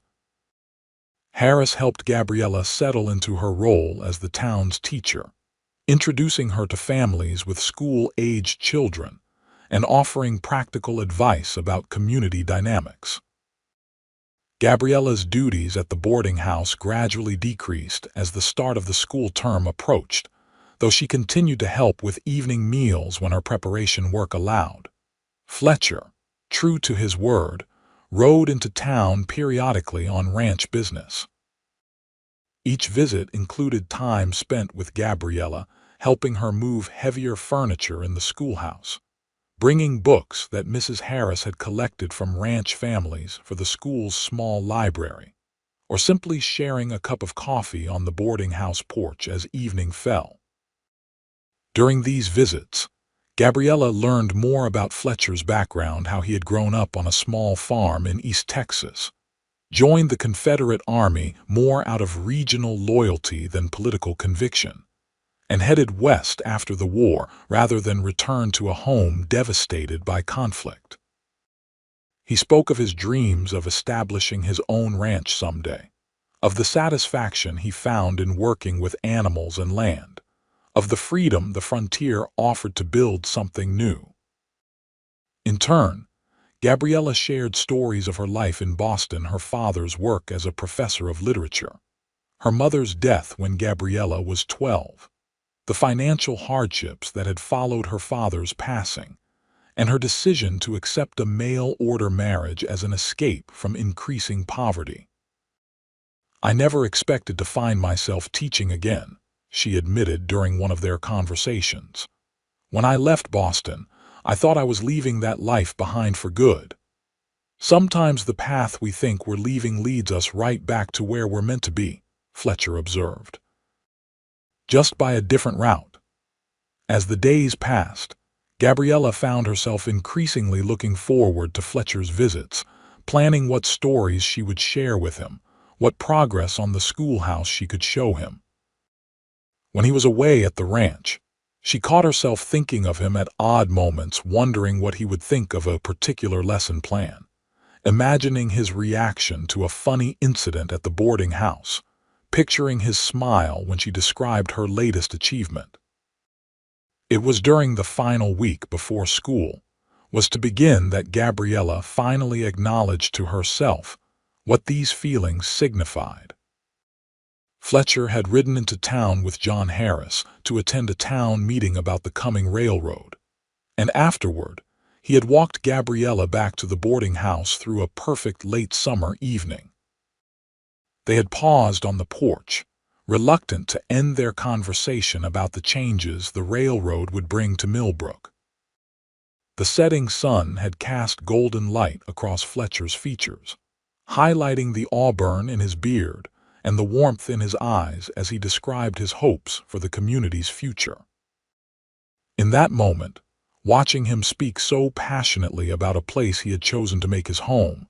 Harris helped Gabriella settle into her role as the town's teacher, introducing her to families with school-aged children and offering practical advice about community dynamics. Gabriella's duties at the boarding house gradually decreased as the start of the school term approached, though she continued to help with evening meals when her preparation work allowed. Fletcher, true to his word, rode into town periodically on ranch business. Each visit included time spent with Gabriella, helping her move heavier furniture in the schoolhouse, bringing books that Mrs. Harris had collected from ranch families for the school's small library, or simply sharing a cup of coffee on the boarding house porch as evening fell. During these visits, Gabriella learned more about Fletcher's background, how he had grown up on a small farm in East Texas, joined the Confederate Army more out of regional loyalty than political conviction, and headed west after the war rather than return to a home devastated by conflict. He spoke of his dreams of establishing his own ranch someday, of the satisfaction he found in working with animals and land, of the freedom the frontier offered to build something new. In turn, Gabriella shared stories of her life in Boston, her father's work as a professor of literature, her mother's death when Gabriella was 12, the financial hardships that had followed her father's passing, and her decision to accept a mail-order marriage as an escape from increasing poverty. "I never expected to find myself teaching again," she admitted during one of their conversations. "When I left Boston, I thought I was leaving that life behind for good." "Sometimes the path we think we're leaving leads us right back to where we're meant to be," Fletcher observed, "just by a different route." As the days passed, Gabriella found herself increasingly looking forward to Fletcher's visits, planning what stories she would share with him, what progress on the schoolhouse she could show him. When he was away at the ranch, she caught herself thinking of him at odd moments, wondering what he would think of a particular lesson plan, imagining his reaction to a funny incident at the boarding house, picturing his smile when she described her latest achievement. It was during the final week before school was to begin that Gabriella finally acknowledged to herself what these feelings signified. Fletcher had ridden into town with John Harris to attend a town meeting about the coming railroad, and afterward, he had walked Gabriella back to the boarding house through a perfect late summer evening. They had paused on the porch, reluctant to end their conversation about the changes the railroad would bring to Millbrook. The setting sun had cast golden light across Fletcher's features, highlighting the auburn in his beard and the warmth in his eyes as he described his hopes for the community's future. In that moment, watching him speak so passionately about a place he had chosen to make his home,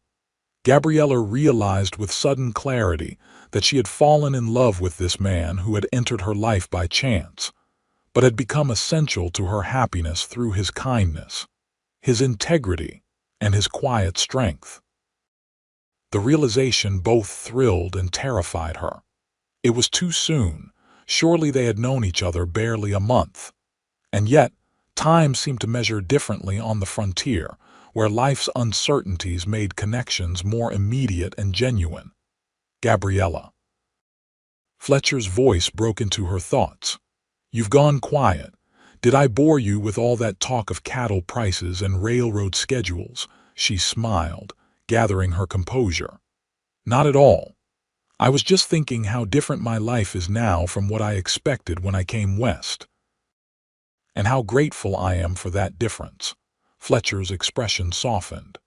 Gabriella realized with sudden clarity that she had fallen in love with this man who had entered her life by chance, but had become essential to her happiness through his kindness, his integrity, and his quiet strength. The realization both thrilled and terrified her. It was too soon. Surely they had known each other barely a month. And yet, time seemed to measure differently on the frontier, where life's uncertainties made connections more immediate and genuine. Gabriella. Fletcher's voice broke into her thoughts. "You've gone quiet. Did I bore you with all that talk of cattle prices and railroad schedules?" She smiled, gathering her composure. "Not at all. I was just thinking how different my life is now from what I expected when I came west. And how grateful I am for that difference." Fletcher's expression softened.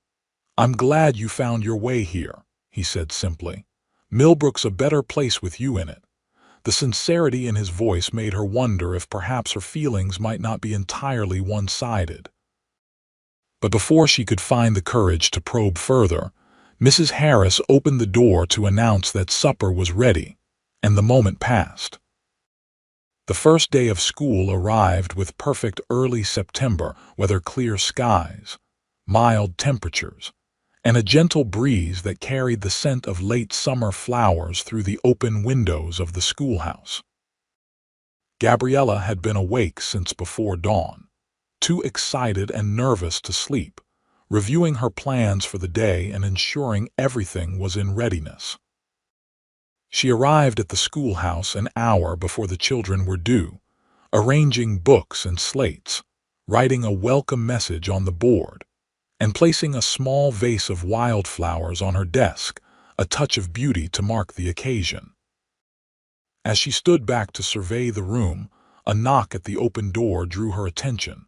"I'm glad you found your way here," he said simply. "Millbrook's a better place with you in it." The sincerity in his voice made her wonder if perhaps her feelings might not be entirely one-sided. But before she could find the courage to probe further, Mrs. Harris opened the door to announce that supper was ready, and the moment passed. The first day of school arrived with perfect early September weather, clear skies, mild temperatures, and a gentle breeze that carried the scent of late summer flowers through the open windows of the schoolhouse. Gabriella had been awake since before dawn, too excited and nervous to sleep, reviewing her plans for the day and ensuring everything was in readiness. She arrived at the schoolhouse an hour before the children were due, arranging books and slates, writing a welcome message on the board, and placing a small vase of wildflowers on her desk, a touch of beauty to mark the occasion. As she stood back to survey the room, a knock at the open door drew her attention.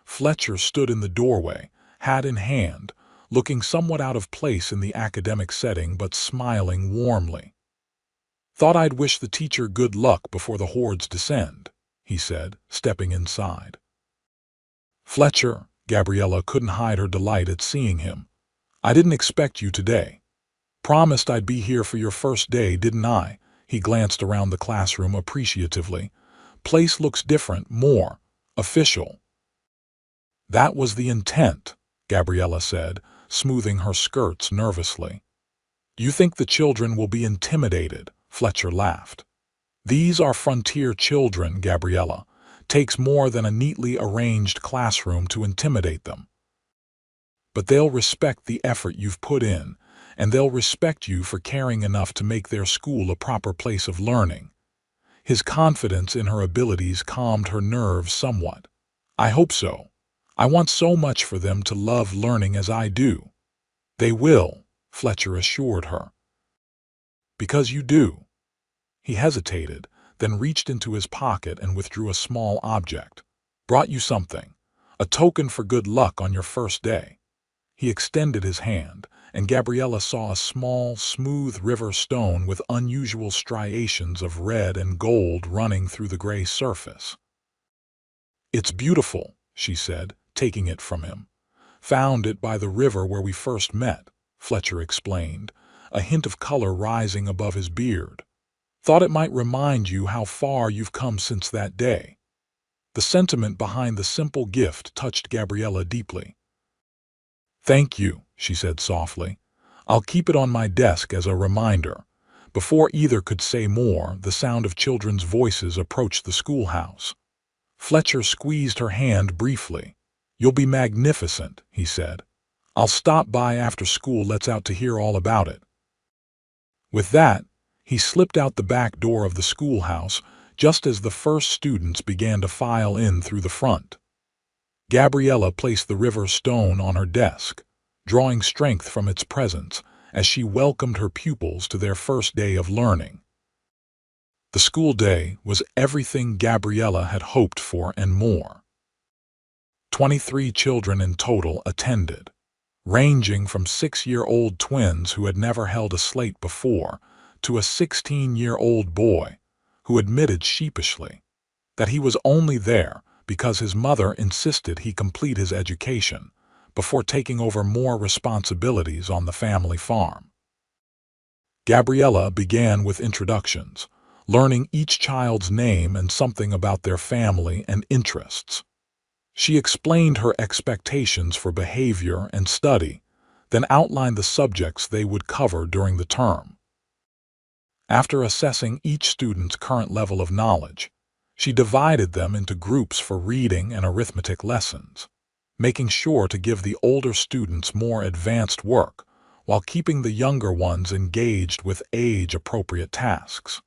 Fletcher stood in the doorway, hat in hand, looking somewhat out of place in the academic setting but smiling warmly. "Thought I'd wish the teacher good luck before the hordes descend," he said, stepping inside. "Fletcher," Gabriella couldn't hide her delight at seeing him. "I didn't expect you today. Promised I'd be here for your first day, didn't I?" He glanced around the classroom appreciatively. "Place looks different, more official." "That was the intent," Gabriella said, smoothing her skirts nervously. "You think the children will be intimidated?" Fletcher laughed. "These are frontier children, Gabriella. Takes more than a neatly arranged classroom to intimidate them. But they'll respect the effort you've put in, and they'll respect you for caring enough to make their school a proper place of learning." His confidence in her abilities calmed her nerves somewhat. "I hope so. I want so much for them to love learning as I do." "They will," Fletcher assured her. "Because you do." He hesitated, then reached into his pocket and withdrew a small object. "Brought you something. A token for good luck on your first day." He extended his hand, and Gabriella saw a small, smooth river stone with unusual striations of red and gold running through the gray surface. "It's beautiful," she said, taking it from him. "Found it by the river where we first met," Fletcher explained, a hint of color rising above his beard. "Thought it might remind you how far you've come since that day." The sentiment behind the simple gift touched Gabriella deeply. "Thank you," she said softly. "I'll keep it on my desk as a reminder." Before either could say more, the sound of children's voices approached the schoolhouse. Fletcher squeezed her hand briefly. "You'll be magnificent," he said. "I'll stop by after school lets out to hear all about it." With that, he slipped out the back door of the schoolhouse just as the first students began to file in through the front. Gabriella placed the river stone on her desk, drawing strength from its presence as she welcomed her pupils to their first day of learning. The school day was everything Gabriella had hoped for and more. 23 children in total attended, ranging from 6-year-old twins who had never held a slate before to a 16-year-old boy who admitted sheepishly that he was only there because his mother insisted he complete his education before taking over more responsibilities on the family farm. Gabriella began with introductions, learning each child's name and something about their family and interests. She explained her expectations for behavior and study, then outlined the subjects they would cover during the term. After assessing each student's current level of knowledge, she divided them into groups for reading and arithmetic lessons, making sure to give the older students more advanced work while keeping the younger ones engaged with age-appropriate tasks.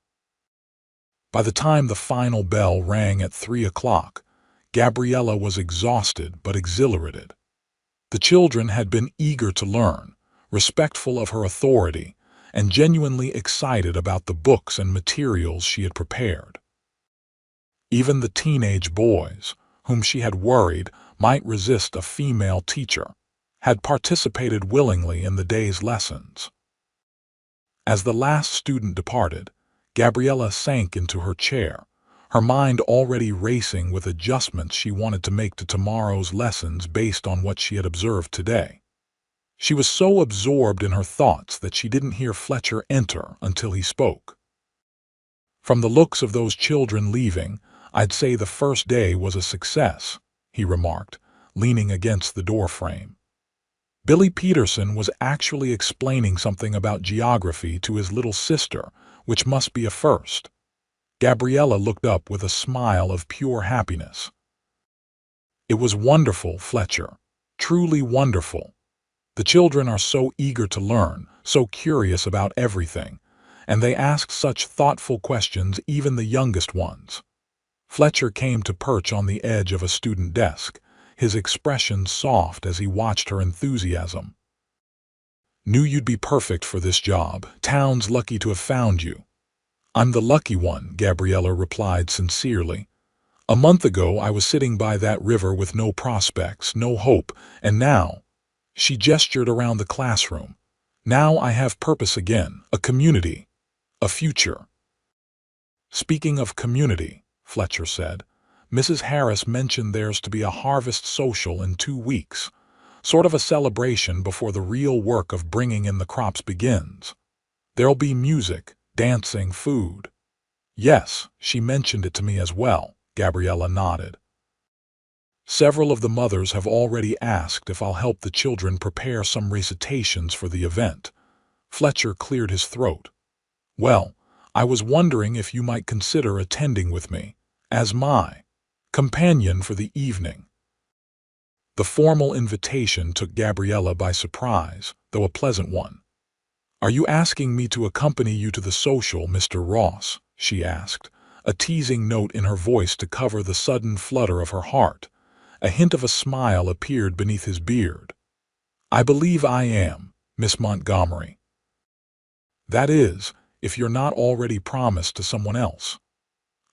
By the time the final bell rang at 3 o'clock, Gabriella was exhausted but exhilarated. The children had been eager to learn, respectful of her authority, and genuinely excited about the books and materials she had prepared. Even the teenage boys, whom she had worried might resist a female teacher, had participated willingly in the day's lessons. As the last student departed, Gabriella sank into her chair, her mind already racing with adjustments she wanted to make to tomorrow's lessons based on what she had observed today. She was so absorbed in her thoughts that she didn't hear Fletcher enter until he spoke. "From the looks of those children leaving, I'd say the first day was a success," he remarked, leaning against the doorframe. Billy Peterson was actually explaining something about geography to his little sister, which must be a first. Gabriella looked up with a smile of pure happiness. "It was wonderful, Fletcher. Truly wonderful. The children are so eager to learn, so curious about everything, and they ask such thoughtful questions, even the youngest ones." Fletcher came to perch on the edge of a student desk, his expression soft as he watched her enthusiasm. "Knew you'd be perfect for this job. Town's lucky to have found you." "I'm the lucky one," Gabriella replied sincerely. "A month ago I was sitting by that river with no prospects, no hope, and now—" She gestured around the classroom. "Now I have purpose again, a community, a future." "Speaking of community," Fletcher said, "Mrs. Harris mentioned there's to be a harvest social in 2 weeks, sort of a celebration before the real work of bringing in the crops begins. There'll be music, dancing, food." "Yes, she mentioned it to me as well," Gabriella nodded. "Several of the mothers have already asked if I'll help the children prepare some recitations for the event." Fletcher cleared his throat. "Well, I was wondering if you might consider attending with me, as my companion for the evening." The formal invitation took Gabriella by surprise, though a pleasant one. "Are you asking me to accompany you to the social, Mr. Ross?" she asked, a teasing note in her voice to cover the sudden flutter of her heart. A hint of a smile appeared beneath his beard. "I believe I am, Miss Montgomery." "That is, if you're not already promised to someone else."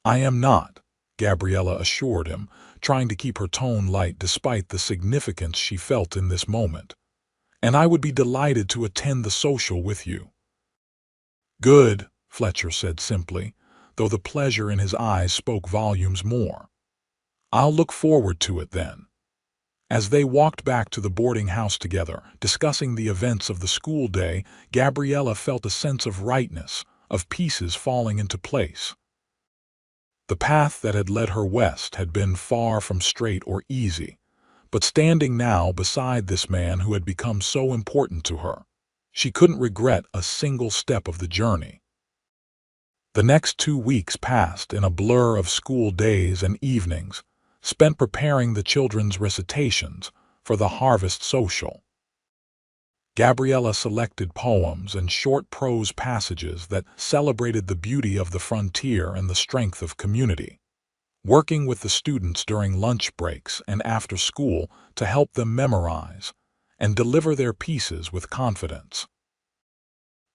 "I am not," Gabriella assured him, trying to keep her tone light despite the significance she felt in this moment. "And I would be delighted to attend the social with you." "Good," Fletcher said simply, though the pleasure in his eyes spoke volumes more. "I'll look forward to it then." As they walked back to the boarding house together, discussing the events of the school day, Gabriella felt a sense of rightness, of pieces falling into place. The path that had led her west had been far from straight or easy, but standing now beside this man who had become so important to her, she couldn't regret a single step of the journey. The next 2 weeks passed in a blur of school days and evenings, spent preparing the children's recitations for the harvest social. Gabriella selected poems and short prose passages that celebrated the beauty of the frontier and the strength of community, working with the students during lunch breaks and after school to help them memorize and deliver their pieces with confidence.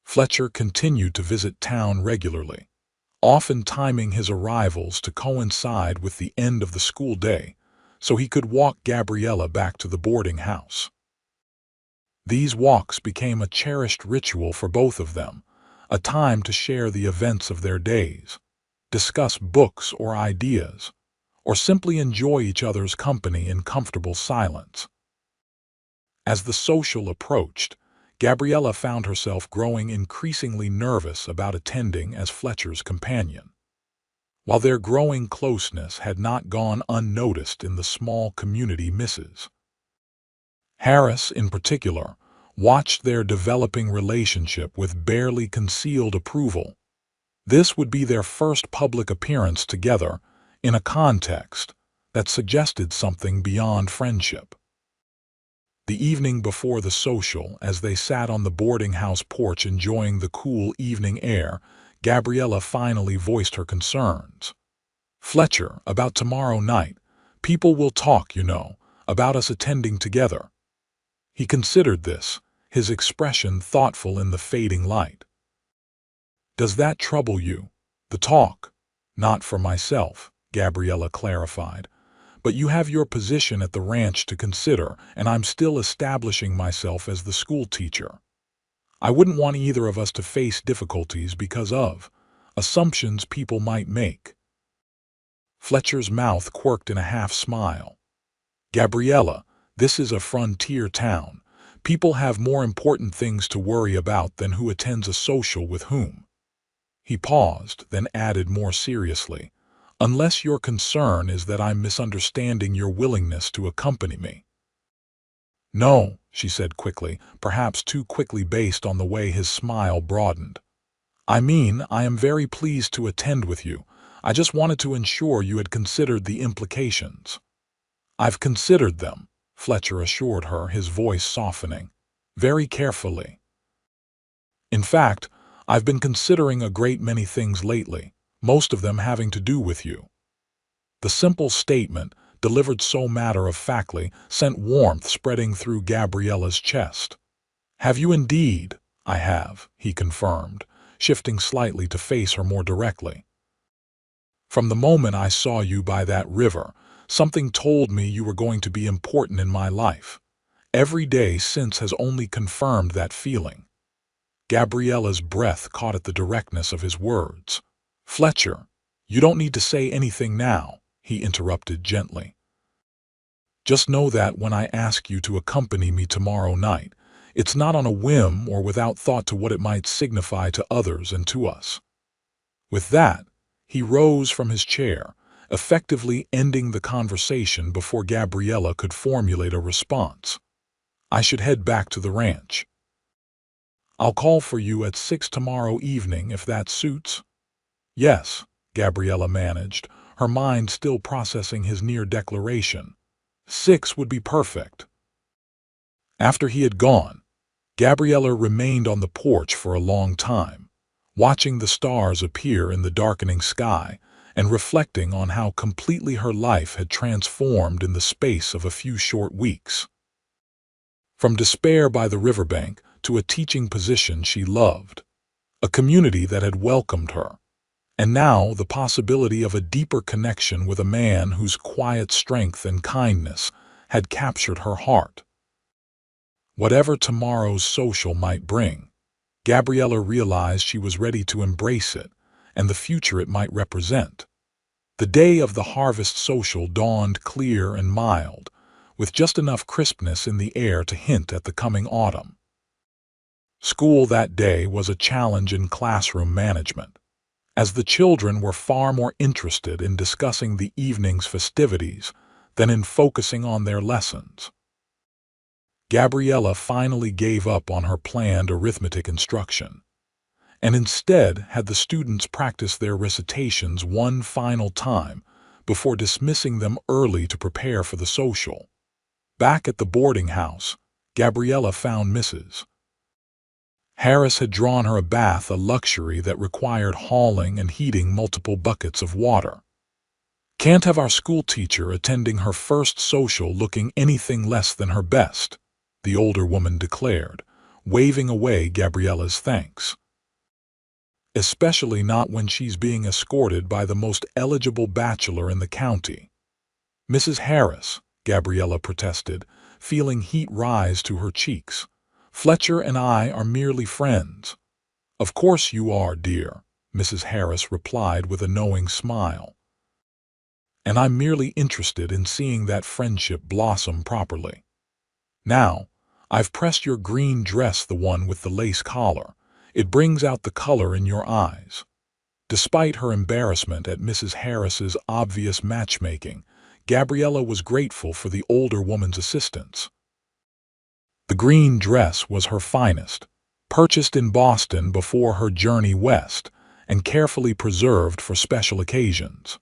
Fletcher continued to visit town regularly, often timing his arrivals to coincide with the end of the school day, so he could walk Gabriella back to the boarding house. These walks became a cherished ritual for both of them, a time to share the events of their days, discuss books or ideas, or simply enjoy each other's company in comfortable silence. As the social approached, Gabriella found herself growing increasingly nervous about attending as Fletcher's companion. While their growing closeness had not gone unnoticed in the small community Mrs. Harris, in particular, watched their developing relationship with barely concealed approval. This would be their first public appearance together in a context that suggested something beyond friendship. The evening before the social, as they sat on the boarding house porch enjoying the cool evening air, Gabriella finally voiced her concerns. "Fletcher, about tomorrow night, people will talk, about us attending together." He considered this, his expression thoughtful in the fading light. "Does that trouble you? The talk?" "Not for myself," Gabriella clarified. "But you have your position at the ranch to consider, and I'm still establishing myself as the school teacher. I wouldn't want either of us to face difficulties because of assumptions people might make." Fletcher's mouth quirked in a half-smile. "Gabriella, this is a frontier town. People have more important things to worry about than who attends a social with whom." He paused, then added more seriously, "Unless your concern is that I'm misunderstanding your willingness to accompany me." "No," she said quickly, perhaps too quickly based on the way his smile broadened. "I mean, I am very pleased to attend with you. I just wanted to ensure you had considered the implications." "I've considered them," Fletcher assured her, his voice softening. "Very carefully. In fact, I've been considering a great many things lately, most of them having to do with you." The simple statement, delivered so matter-of-factly, sent warmth spreading through Gabriella's chest. "Have you indeed?" "I have," he confirmed, shifting slightly to face her more directly. "From the moment I saw you by that river, something told me you were going to be important in my life. Every day since has only confirmed that feeling." Gabriella's breath caught at the directness of his words. "Fletcher, you don't need to say anything now," he interrupted gently. "Just know that when I ask you to accompany me tomorrow night, it's not on a whim or without thought to what it might signify to others and to us." With that, he rose from his chair, effectively ending the conversation before Gabriella could formulate a response. "I should head back to the ranch. I'll call for you at 6 tomorrow evening if that suits." "Yes," Gabriella managed, her mind still processing his near declaration. 6 would be perfect." After he had gone, Gabriella remained on the porch for a long time, watching the stars appear in the darkening sky and reflecting on how completely her life had transformed in the space of a few short weeks. From despair by the riverbank to a teaching position she loved, a community that had welcomed her, and now the possibility of a deeper connection with a man whose quiet strength and kindness had captured her heart. Whatever tomorrow's social might bring, Gabriella realized she was ready to embrace it and the future it might represent. The day of the harvest social dawned clear and mild, with just enough crispness in the air to hint at the coming autumn. School that day was a challenge in classroom management, as the children were far more interested in discussing the evening's festivities than in focusing on their lessons. Gabriella finally gave up on her planned arithmetic instruction, and instead had the students practice their recitations one final time before dismissing them early to prepare for the social. Back at the boarding house, Gabriella found Mrs. Harris had drawn her a bath, a luxury that required hauling and heating multiple buckets of water. "Can't have our school teacher attending her first social looking anything less than her best," the older woman declared, waving away Gabriella's thanks. "Especially not when she's being escorted by the most eligible bachelor in the county." "Mrs. Harris," Gabriella protested, feeling heat rise to her cheeks. "Fletcher and I are merely friends." "Of course you are, dear," Mrs. Harris replied with a knowing smile. "And I'm merely interested in seeing that friendship blossom properly. Now, I've pressed your green dress, the one with the lace collar. It brings out the color in your eyes." Despite her embarrassment at Mrs. Harris's obvious matchmaking, Gabriella was grateful for the older woman's assistance. The green dress was her finest, purchased in Boston before her journey west, and carefully preserved for special occasions.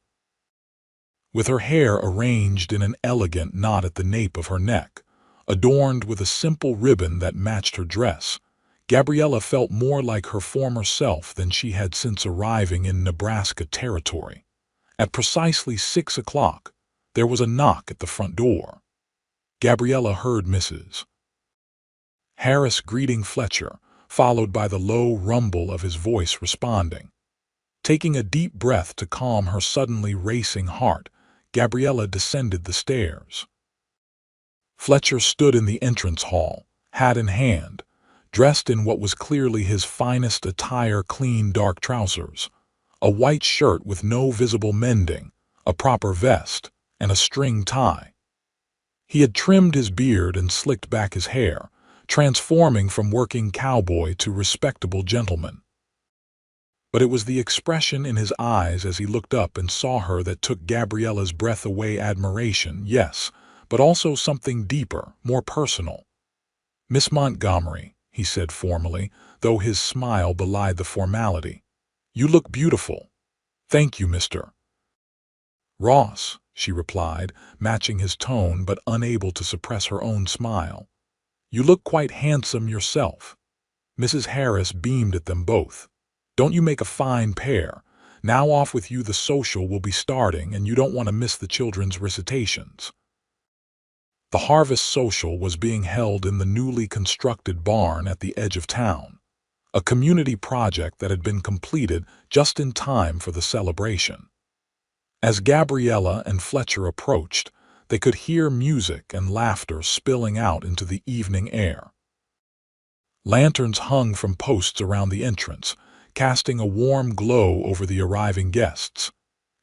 With her hair arranged in an elegant knot at the nape of her neck, adorned with a simple ribbon that matched her dress, Gabriella felt more like her former self than she had since arriving in Nebraska territory. At precisely 6 o'clock, there was a knock at the front door. Gabriella heard Mrs. Harris greeting Fletcher, followed by the low rumble of his voice responding. Taking a deep breath to calm her suddenly racing heart, Gabriella descended the stairs. Fletcher stood in the entrance hall, hat in hand, dressed in what was clearly his finest attire: clean dark trousers, a white shirt with no visible mending, a proper vest, and a string tie. He had trimmed his beard and slicked back his hair, transforming from working cowboy to respectable gentleman. But it was the expression in his eyes as he looked up and saw her that took Gabriella's breath away. Admiration, yes, but also something deeper, more personal. "Miss Montgomery," he said formally, though his smile belied the formality. "You look beautiful." "Thank you, Mr. Ross," she replied, matching his tone but unable to suppress her own smile. "You look quite handsome yourself." Mrs. Harris beamed at them both. "Don't you make a fine pair? Now off with you, the social will be starting and you don't want to miss the children's recitations." The harvest social was being held in the newly constructed barn at the edge of town, a community project that had been completed just in time for the celebration. As Gabriella and Fletcher approached, they could hear music and laughter spilling out into the evening air. Lanterns hung from posts around the entrance, casting a warm glow over the arriving guests.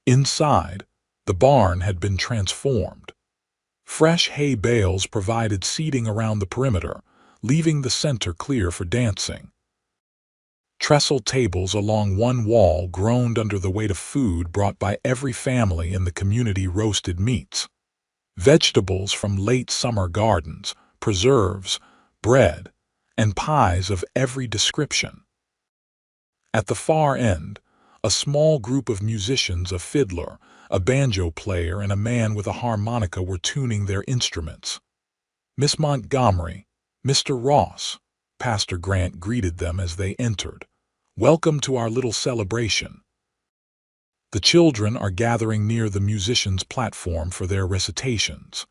Inside, the barn had been transformed. Fresh hay bales provided seating around the perimeter, leaving the center clear for dancing. Trestle tables along one wall groaned under the weight of food brought by every family in the community: roasted meats, vegetables from late summer gardens, preserves, bread, and pies of every description. At the far end, a small group of musicians, a fiddler, a banjo player, and a man with a harmonica, were tuning their instruments. "Miss Montgomery, Mr. Ross," Pastor Grant greeted them as they entered. "Welcome to our little celebration. The children are gathering near the musicians' platform for their recitations.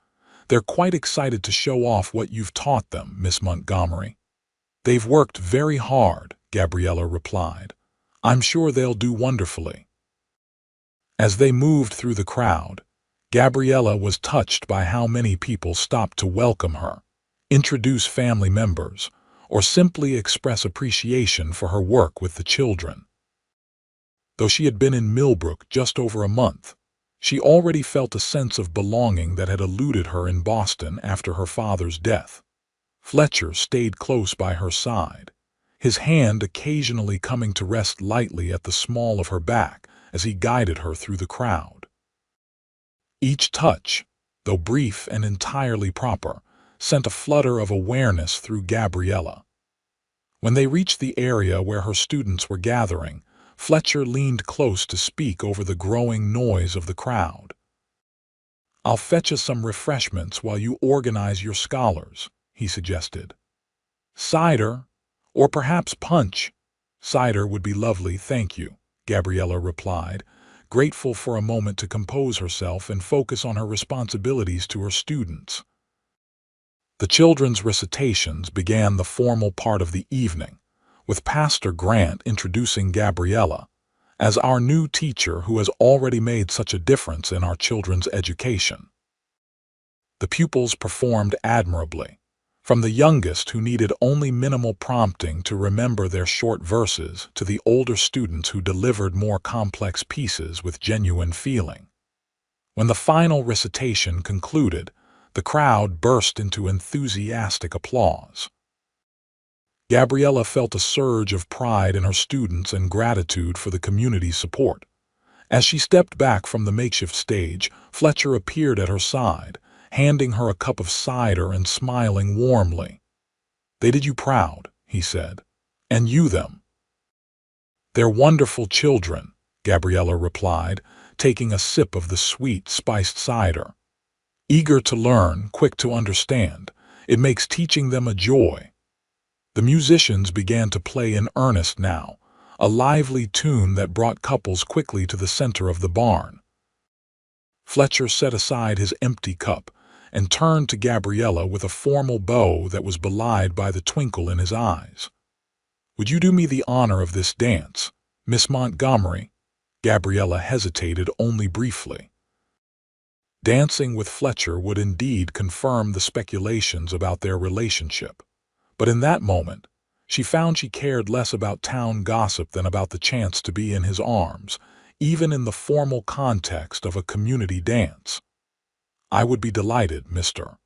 They're quite excited to show off what you've taught them, Miss Montgomery." "They've worked very hard," Gabriella replied. "I'm sure they'll do wonderfully." As they moved through the crowd, Gabriella was touched by how many people stopped to welcome her, introduce family members, or simply express appreciation for her work with the children. Though she had been in Millbrook just over a month, she already felt a sense of belonging that had eluded her in Boston after her father's death. Fletcher stayed close by her side, his hand occasionally coming to rest lightly at the small of her back as he guided her through the crowd. Each touch, though brief and entirely proper, sent a flutter of awareness through Gabriella. When they reached the area where her students were gathering, Fletcher leaned close to speak over the growing noise of the crowd. "I'll fetch us some refreshments while you organize your scholars," he suggested. "Cider, or perhaps punch." "Cider would be lovely, thank you," Gabriella replied, grateful for a moment to compose herself and focus on her responsibilities to her students. The children's recitations began the formal part of the evening, with Pastor Grant introducing Gabriella as our new teacher who has already made such a difference in our children's education. The pupils performed admirably. From the youngest, who needed only minimal prompting to remember their short verses, to the older students who delivered more complex pieces with genuine feeling. When the final recitation concluded, the crowd burst into enthusiastic applause. Gabriella felt a surge of pride in her students and gratitude for the community's support. As she stepped back from the makeshift stage, Fletcher appeared at her side, handing her a cup of cider and smiling warmly. "They did you proud," he said. "And you them." "They're wonderful children," Gabriella replied, taking a sip of the sweet, spiced cider. "Eager to learn, quick to understand. It makes teaching them a joy." The musicians began to play in earnest now, a lively tune that brought couples quickly to the center of the barn. Fletcher set aside his empty cup and turned to Gabriella with a formal bow that was belied by the twinkle in his eyes. "Would you do me the honor of this dance, Miss Montgomery?" Gabriella hesitated only briefly. Dancing with Fletcher would indeed confirm the speculations about their relationship. But in that moment, she found she cared less about town gossip than about the chance to be in his arms, even in the formal context of a community dance. "I would be delighted, Mr.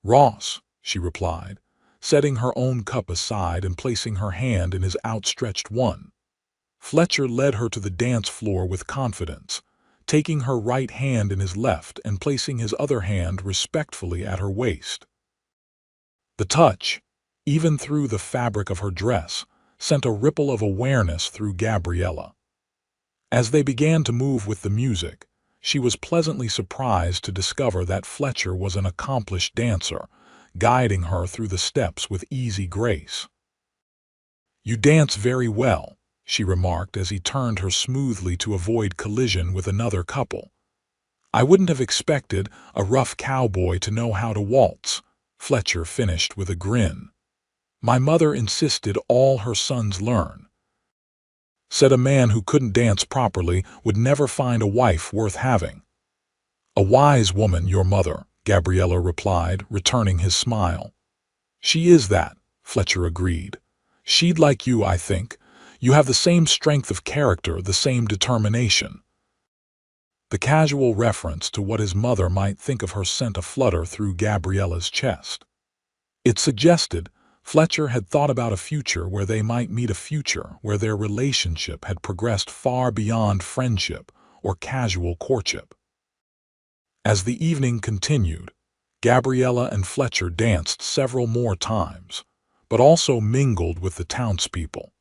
Ross," she replied, setting her own cup aside and placing her hand in his outstretched one. Fletcher led her to the dance floor with confidence, taking her right hand in his left and placing his other hand respectfully at her waist. The touch, even through the fabric of her dress, sent a ripple of awareness through Gabriella. As they began to move with the music, she was pleasantly surprised to discover that Fletcher was an accomplished dancer, guiding her through the steps with easy grace. "You dance very well," she remarked as he turned her smoothly to avoid collision with another couple. "I wouldn't have expected a rough cowboy to know how to waltz," Fletcher finished with a grin. "My mother insisted all her sons learn. Said a man who couldn't dance properly would never find a wife worth having." "A wise woman, your mother," Gabriella replied, returning his smile. "She is that," Fletcher agreed. "She'd like you, I think. You have the same strength of character, the same determination." The casual reference to what his mother might think of her sent a flutter through Gabriella's chest. It suggested Fletcher had thought about a future where they might meet, a future where their relationship had progressed far beyond friendship or casual courtship. As the evening continued, Gabriella and Fletcher danced several more times, but also mingled with the townspeople,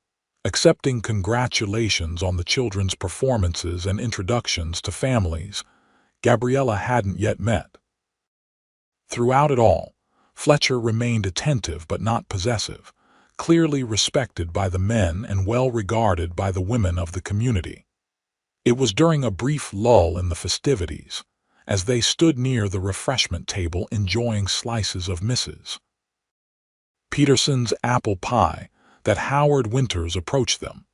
accepting congratulations on the children's performances and introductions to families Gabriella hadn't yet met. Throughout it all, Fletcher remained attentive but not possessive, clearly respected by the men and well regarded by the women of the community. It was during a brief lull in the festivities, as they stood near the refreshment table enjoying slices of Mrs. Peterson's apple pie, that Howard Winters approached them.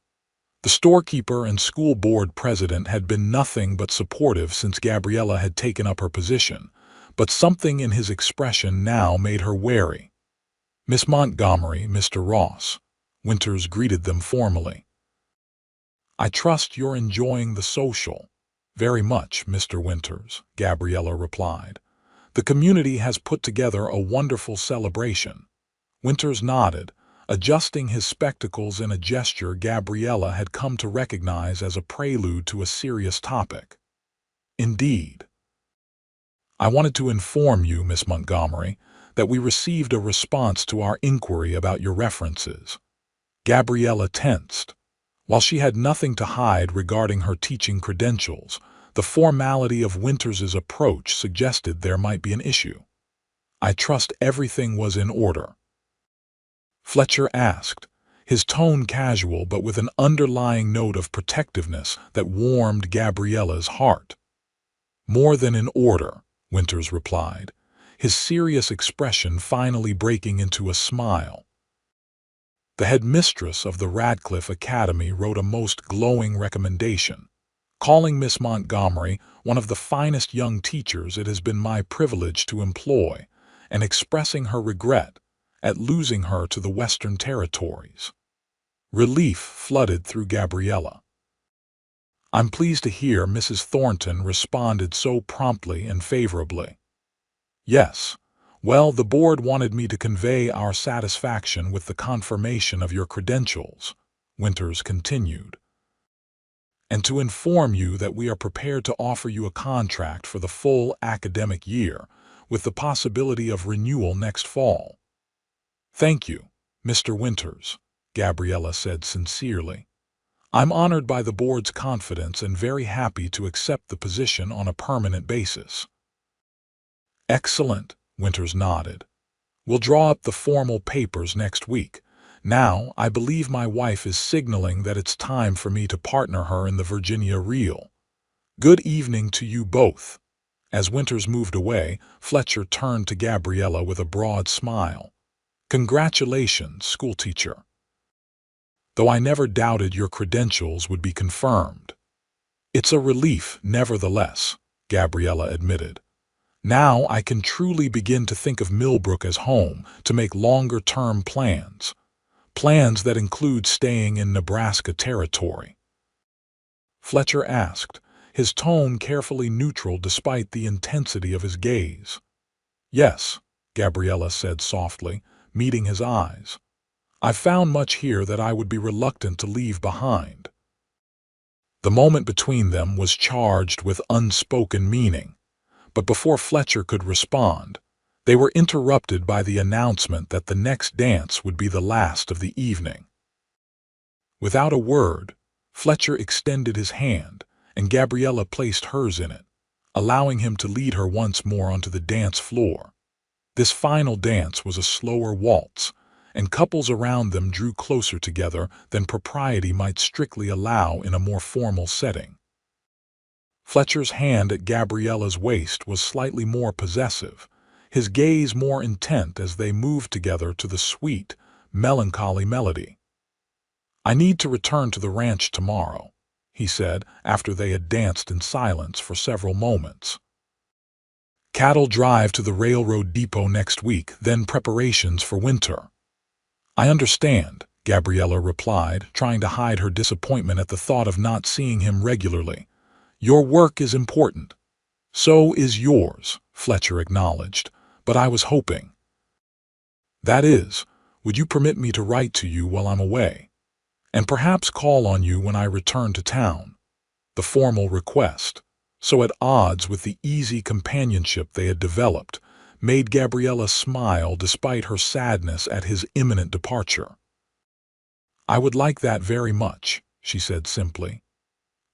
The storekeeper and school board president had been nothing but supportive since Gabriella had taken up her position, but something in his expression now made her wary. "Miss Montgomery, Mr. Ross," Winters greeted them formally. "I trust you're enjoying the social." "Very much, Mr. Winters," Gabriella replied. "The community has put together a wonderful celebration." Winters nodded, adjusting his spectacles in a gesture Gabriella had come to recognize as a prelude to a serious topic. "Indeed. I wanted to inform you, Miss Montgomery, that we received a response to our inquiry about your references." Gabriella tensed. While she had nothing to hide regarding her teaching credentials, the formality of Winters's approach suggested there might be an issue. "I trust everything was in order?" Fletcher asked, his tone casual but with an underlying note of protectiveness that warmed Gabriella's heart. "More than in order," Winters replied, his serious expression finally breaking into a smile. "The headmistress of the Radcliffe Academy wrote a most glowing recommendation. calling Miss Montgomery one of the finest young teachers it has been my privilege to employ, and expressing her regret at losing her to the Western Territories. Relief flooded through Gabriella. "I'm pleased to hear Mrs. Thornton responded so promptly and favorably." "Yes. Well, the board wanted me to convey our satisfaction with the confirmation of your credentials," Winters continued, "and to inform you that we are prepared to offer you a contract for the full academic year, with the possibility of renewal next fall." "Thank you, Mr. Winters," Gabriella said sincerely. "I'm honored by the board's confidence and very happy to accept the position on a permanent basis." "Excellent," Winters nodded. "We'll draw up the formal papers next week. Now, I believe my wife is signaling that it's time for me to partner her in the Virginia reel. Good evening to you both." As Winters moved away, Fletcher turned to Gabriella with a broad smile. "Congratulations, schoolteacher. Though I never doubted your credentials would be confirmed." "It's a relief, nevertheless," Gabriella admitted. "Now I can truly begin to think of Millbrook as home, to make longer-term plans. Plans that include staying in Nebraska territory." Fletcher asked, his tone carefully neutral despite the intensity of his gaze. "Yes," Gabriella said softly, meeting his eyes. "I've found much here that I would be reluctant to leave behind." The moment between them was charged with unspoken meaning, but before Fletcher could respond, they were interrupted by the announcement that the next dance would be the last of the evening. Without a word, Fletcher extended his hand, and Gabriella placed hers in it, allowing him to lead her once more onto the dance floor. This final dance was a slower waltz, and couples around them drew closer together than propriety might strictly allow in a more formal setting. Fletcher's hand at Gabriella's waist was slightly more possessive, his gaze more intent as they moved together to the sweet, melancholy melody. "I need to return to the ranch tomorrow," he said after they had danced in silence for several moments. "Cattle drive to the railroad depot next week, then preparations for winter." "I understand," Gabriella replied, trying to hide her disappointment at the thought of not seeing him regularly. "Your work is important." "So is yours," Fletcher acknowledged, "but I was hoping. That is, would you permit me to write to you while I'm away? And perhaps call on you when I return to town?" The formal request, so at odds with the easy companionship they had developed, made Gabriella smile despite her sadness at his imminent departure. "I would like that very much," she said simply.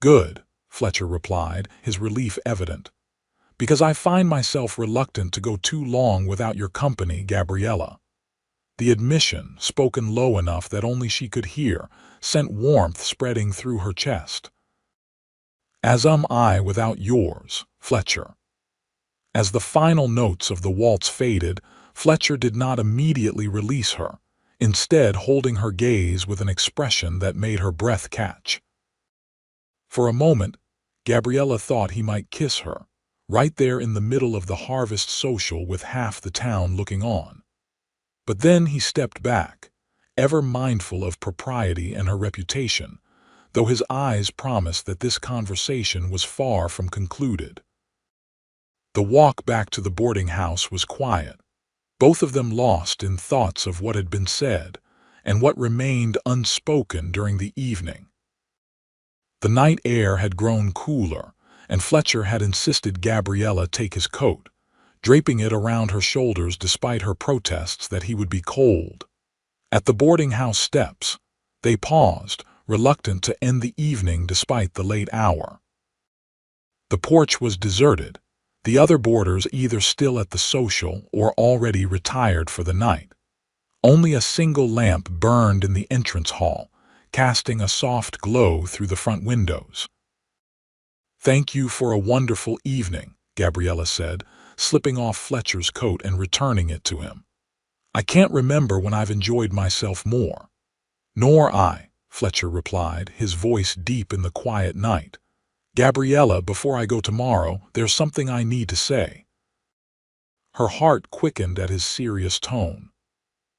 "Good," Fletcher replied, his relief evident. "Because I find myself reluctant to go too long without your company, Gabriella." The admission, spoken low enough that only she could hear, sent warmth spreading through her chest. "As am I without yours, Fletcher." As the final notes of the waltz faded, Fletcher did not immediately release her, instead holding her gaze with an expression that made her breath catch. For a moment, Gabriella thought he might kiss her, right there in the middle of the harvest social with half the town looking on. But then he stepped back, ever mindful of propriety and her reputation, though his eyes promised that this conversation was far from concluded. The walk back to the boarding house was quiet, both of them lost in thoughts of what had been said and what remained unspoken during the evening. The night air had grown cooler, and Fletcher had insisted Gabriella take his coat, draping it around her shoulders despite her protests that he would be cold. At the boarding house steps, they paused, reluctant to end the evening despite the late hour. The porch was deserted, the other boarders either still at the social or already retired for the night. Only a single lamp burned in the entrance hall, casting a soft glow through the front windows. "Thank you for a wonderful evening," Gabriella said, slipping off Fletcher's coat and returning it to him. "I can't remember when I've enjoyed myself more." "Nor I," Fletcher replied, his voice deep in the quiet night. Gabriella, before I go tomorrow, there's something I need to say. Her heart quickened at his serious tone.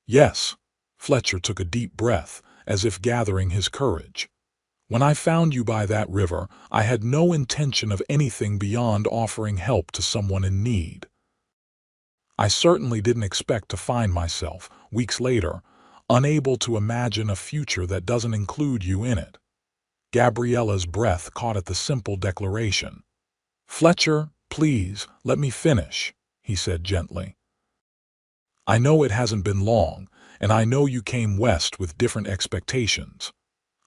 Yes. Fletcher took a deep breath, as if gathering his courage. When I found you by that river, I had no intention of anything beyond offering help to someone in need. I certainly didn't expect to find myself, weeks later, unable to imagine a future that doesn't include you in it. Gabriella's breath caught at the simple declaration. Fletcher, please, let me finish, he said gently. I know it hasn't been long, and I know you came west with different expectations.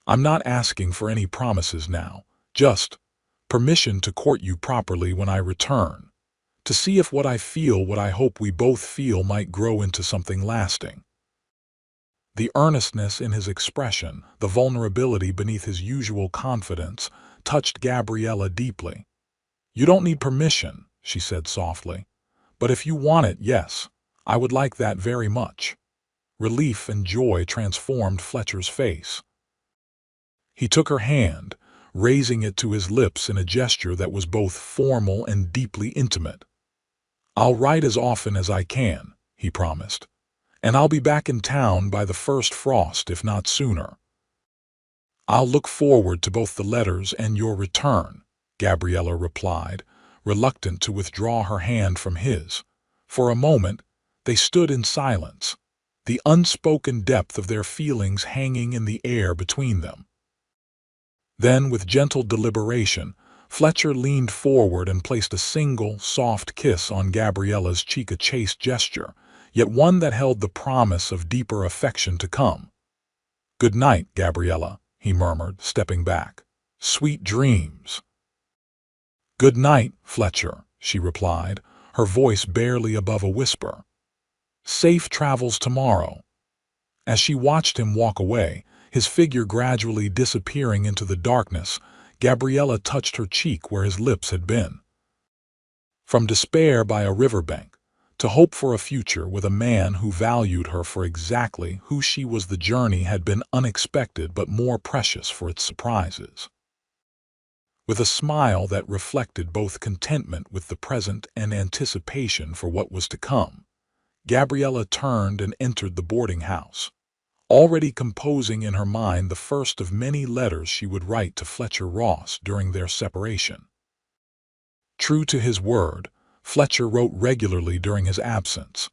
I'm not asking for any promises now, just permission to court you properly when I return, to see if what I feel, what I hope we both feel, might grow into something lasting. The earnestness in his expression, the vulnerability beneath his usual confidence, touched Gabriella deeply. You don't need permission, she said softly. But if you want it, yes, I would like that very much. Relief and joy transformed Fletcher's face. He took her hand, raising it to his lips in a gesture that was both formal and deeply intimate. I'll write as often as I can, he promised, and I'll be back in town by the first frost, if not sooner. I'll look forward to both the letters and your return, Gabriella replied, reluctant to withdraw her hand from his. For a moment, they stood in silence, the unspoken depth of their feelings hanging in the air between them. Then, with gentle deliberation, Fletcher leaned forward and placed a single, soft kiss on Gabriella's cheek, a chaste gesture, yet one that held the promise of deeper affection to come. Good night, Gabriella, he murmured, stepping back. Sweet dreams. Good night, Fletcher, she replied, her voice barely above a whisper. Safe travels tomorrow. As she watched him walk away, his figure gradually disappearing into the darkness, Gabriella touched her cheek where his lips had been. From despair by a riverbank, to hope for a future with a man who valued her for exactly who she was, the journey had been unexpected but more precious for its surprises. With a smile that reflected both contentment with the present and anticipation for what was to come, Gabriella turned and entered the boarding house, already composing in her mind the first of many letters she would write to Fletcher Ross during their separation. True to his word, Fletcher wrote regularly during his absence.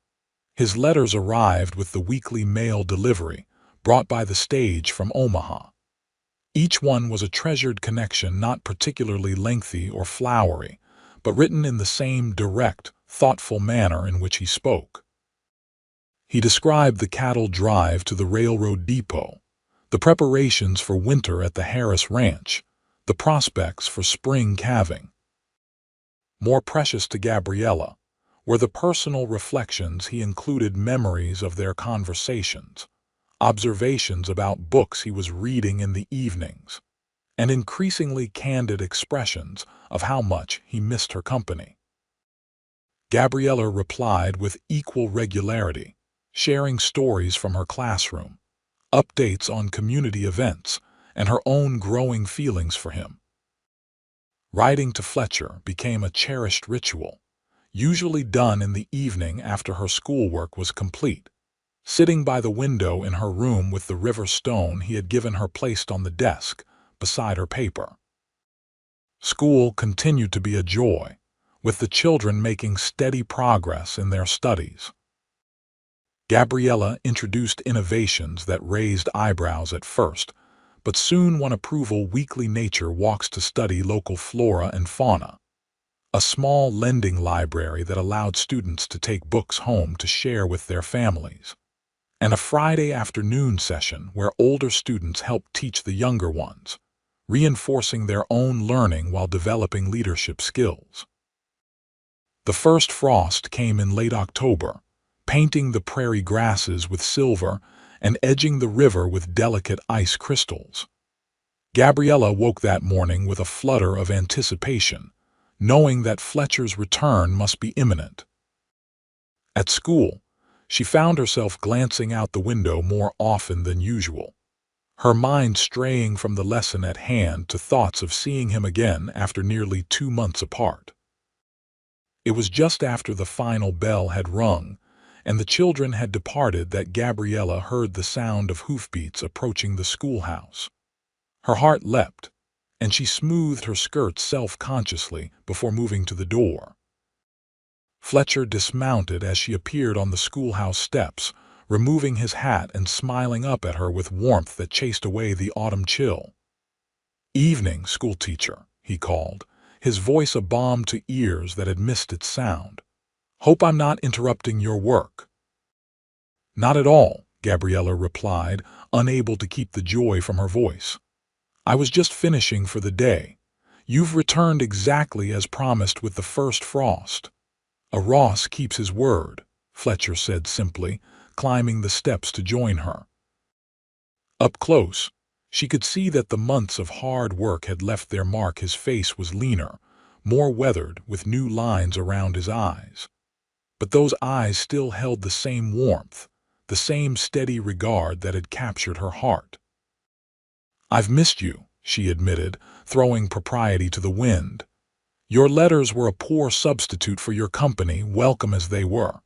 His letters arrived with the weekly mail delivery, brought by the stage from Omaha. Each one was a treasured connection, not particularly lengthy or flowery, but written in the same direct, thoughtful manner in which he spoke. He described the cattle drive to the railroad depot, the preparations for winter at the Harris Ranch, the prospects for spring calving. More precious to Gabriella were the personal reflections he included, memories of their conversations, observations about books he was reading in the evenings, and increasingly candid expressions of how much he missed her company. Gabriella replied with equal regularity, sharing stories from her classroom, updates on community events, and her own growing feelings for him. Writing to Fletcher became a cherished ritual, usually done in the evening after her schoolwork was complete. Sitting by the window in her room with the river stone he had given her placed on the desk, beside her paper. School continued to be a joy, with the children making steady progress in their studies. Gabriella introduced innovations that raised eyebrows at first, but soon won approval: weekly nature walks to study local flora and fauna, a small lending library that allowed students to take books home to share with their families, and a Friday afternoon session where older students helped teach the younger ones, reinforcing their own learning while developing leadership skills. The first frost came in late October, painting the prairie grasses with silver and edging the river with delicate ice crystals. Gabriella woke that morning with a flutter of anticipation, knowing that Fletcher's return must be imminent. At school, she found herself glancing out the window more often than usual. her mind straying from the lesson at hand to thoughts of seeing him again after nearly 2 months apart. It was just after the final bell had rung and the children had departed that Gabriella heard the sound of hoofbeats approaching the schoolhouse. Her heart leapt, and she smoothed her skirts self-consciously before moving to the door. Fletcher dismounted as she appeared on the schoolhouse steps, removing his hat and smiling up at her with warmth that chased away the autumn chill. "Evening, schoolteacher," he called, his voice a balm to ears that had missed its sound. "Hope I'm not interrupting your work." "Not at all," Gabriella replied, unable to keep the joy from her voice. "I was just finishing for the day. You've returned exactly as promised with the first frost." "A Ross keeps his word," Fletcher said simply, climbing the steps to join her. Up close, she could see that the months of hard work had left their mark. His face was leaner, more weathered, with new lines around his eyes. But those eyes still held the same warmth, the same steady regard that had captured her heart. "I've missed you," she admitted, throwing propriety to the wind. "Your letters were a poor substitute for your company, welcome as they were."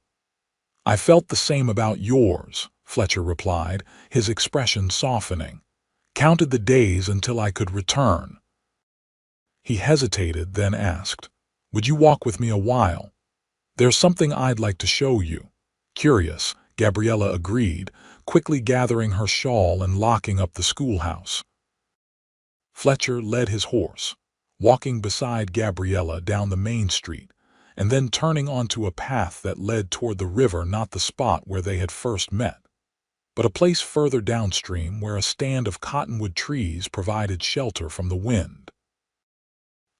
"I felt the same about yours," Fletcher replied, his expression softening. "Counted the days until I could return." He hesitated, then asked, "Would you walk with me a while? There's something I'd like to show you." "Curious," Gabriella agreed, quickly gathering her shawl and locking up the schoolhouse. Fletcher led his horse, walking beside Gabriella down the main street, and then turning onto a path that led toward the river, not the spot where they had first met, but a place further downstream where a stand of cottonwood trees provided shelter from the wind.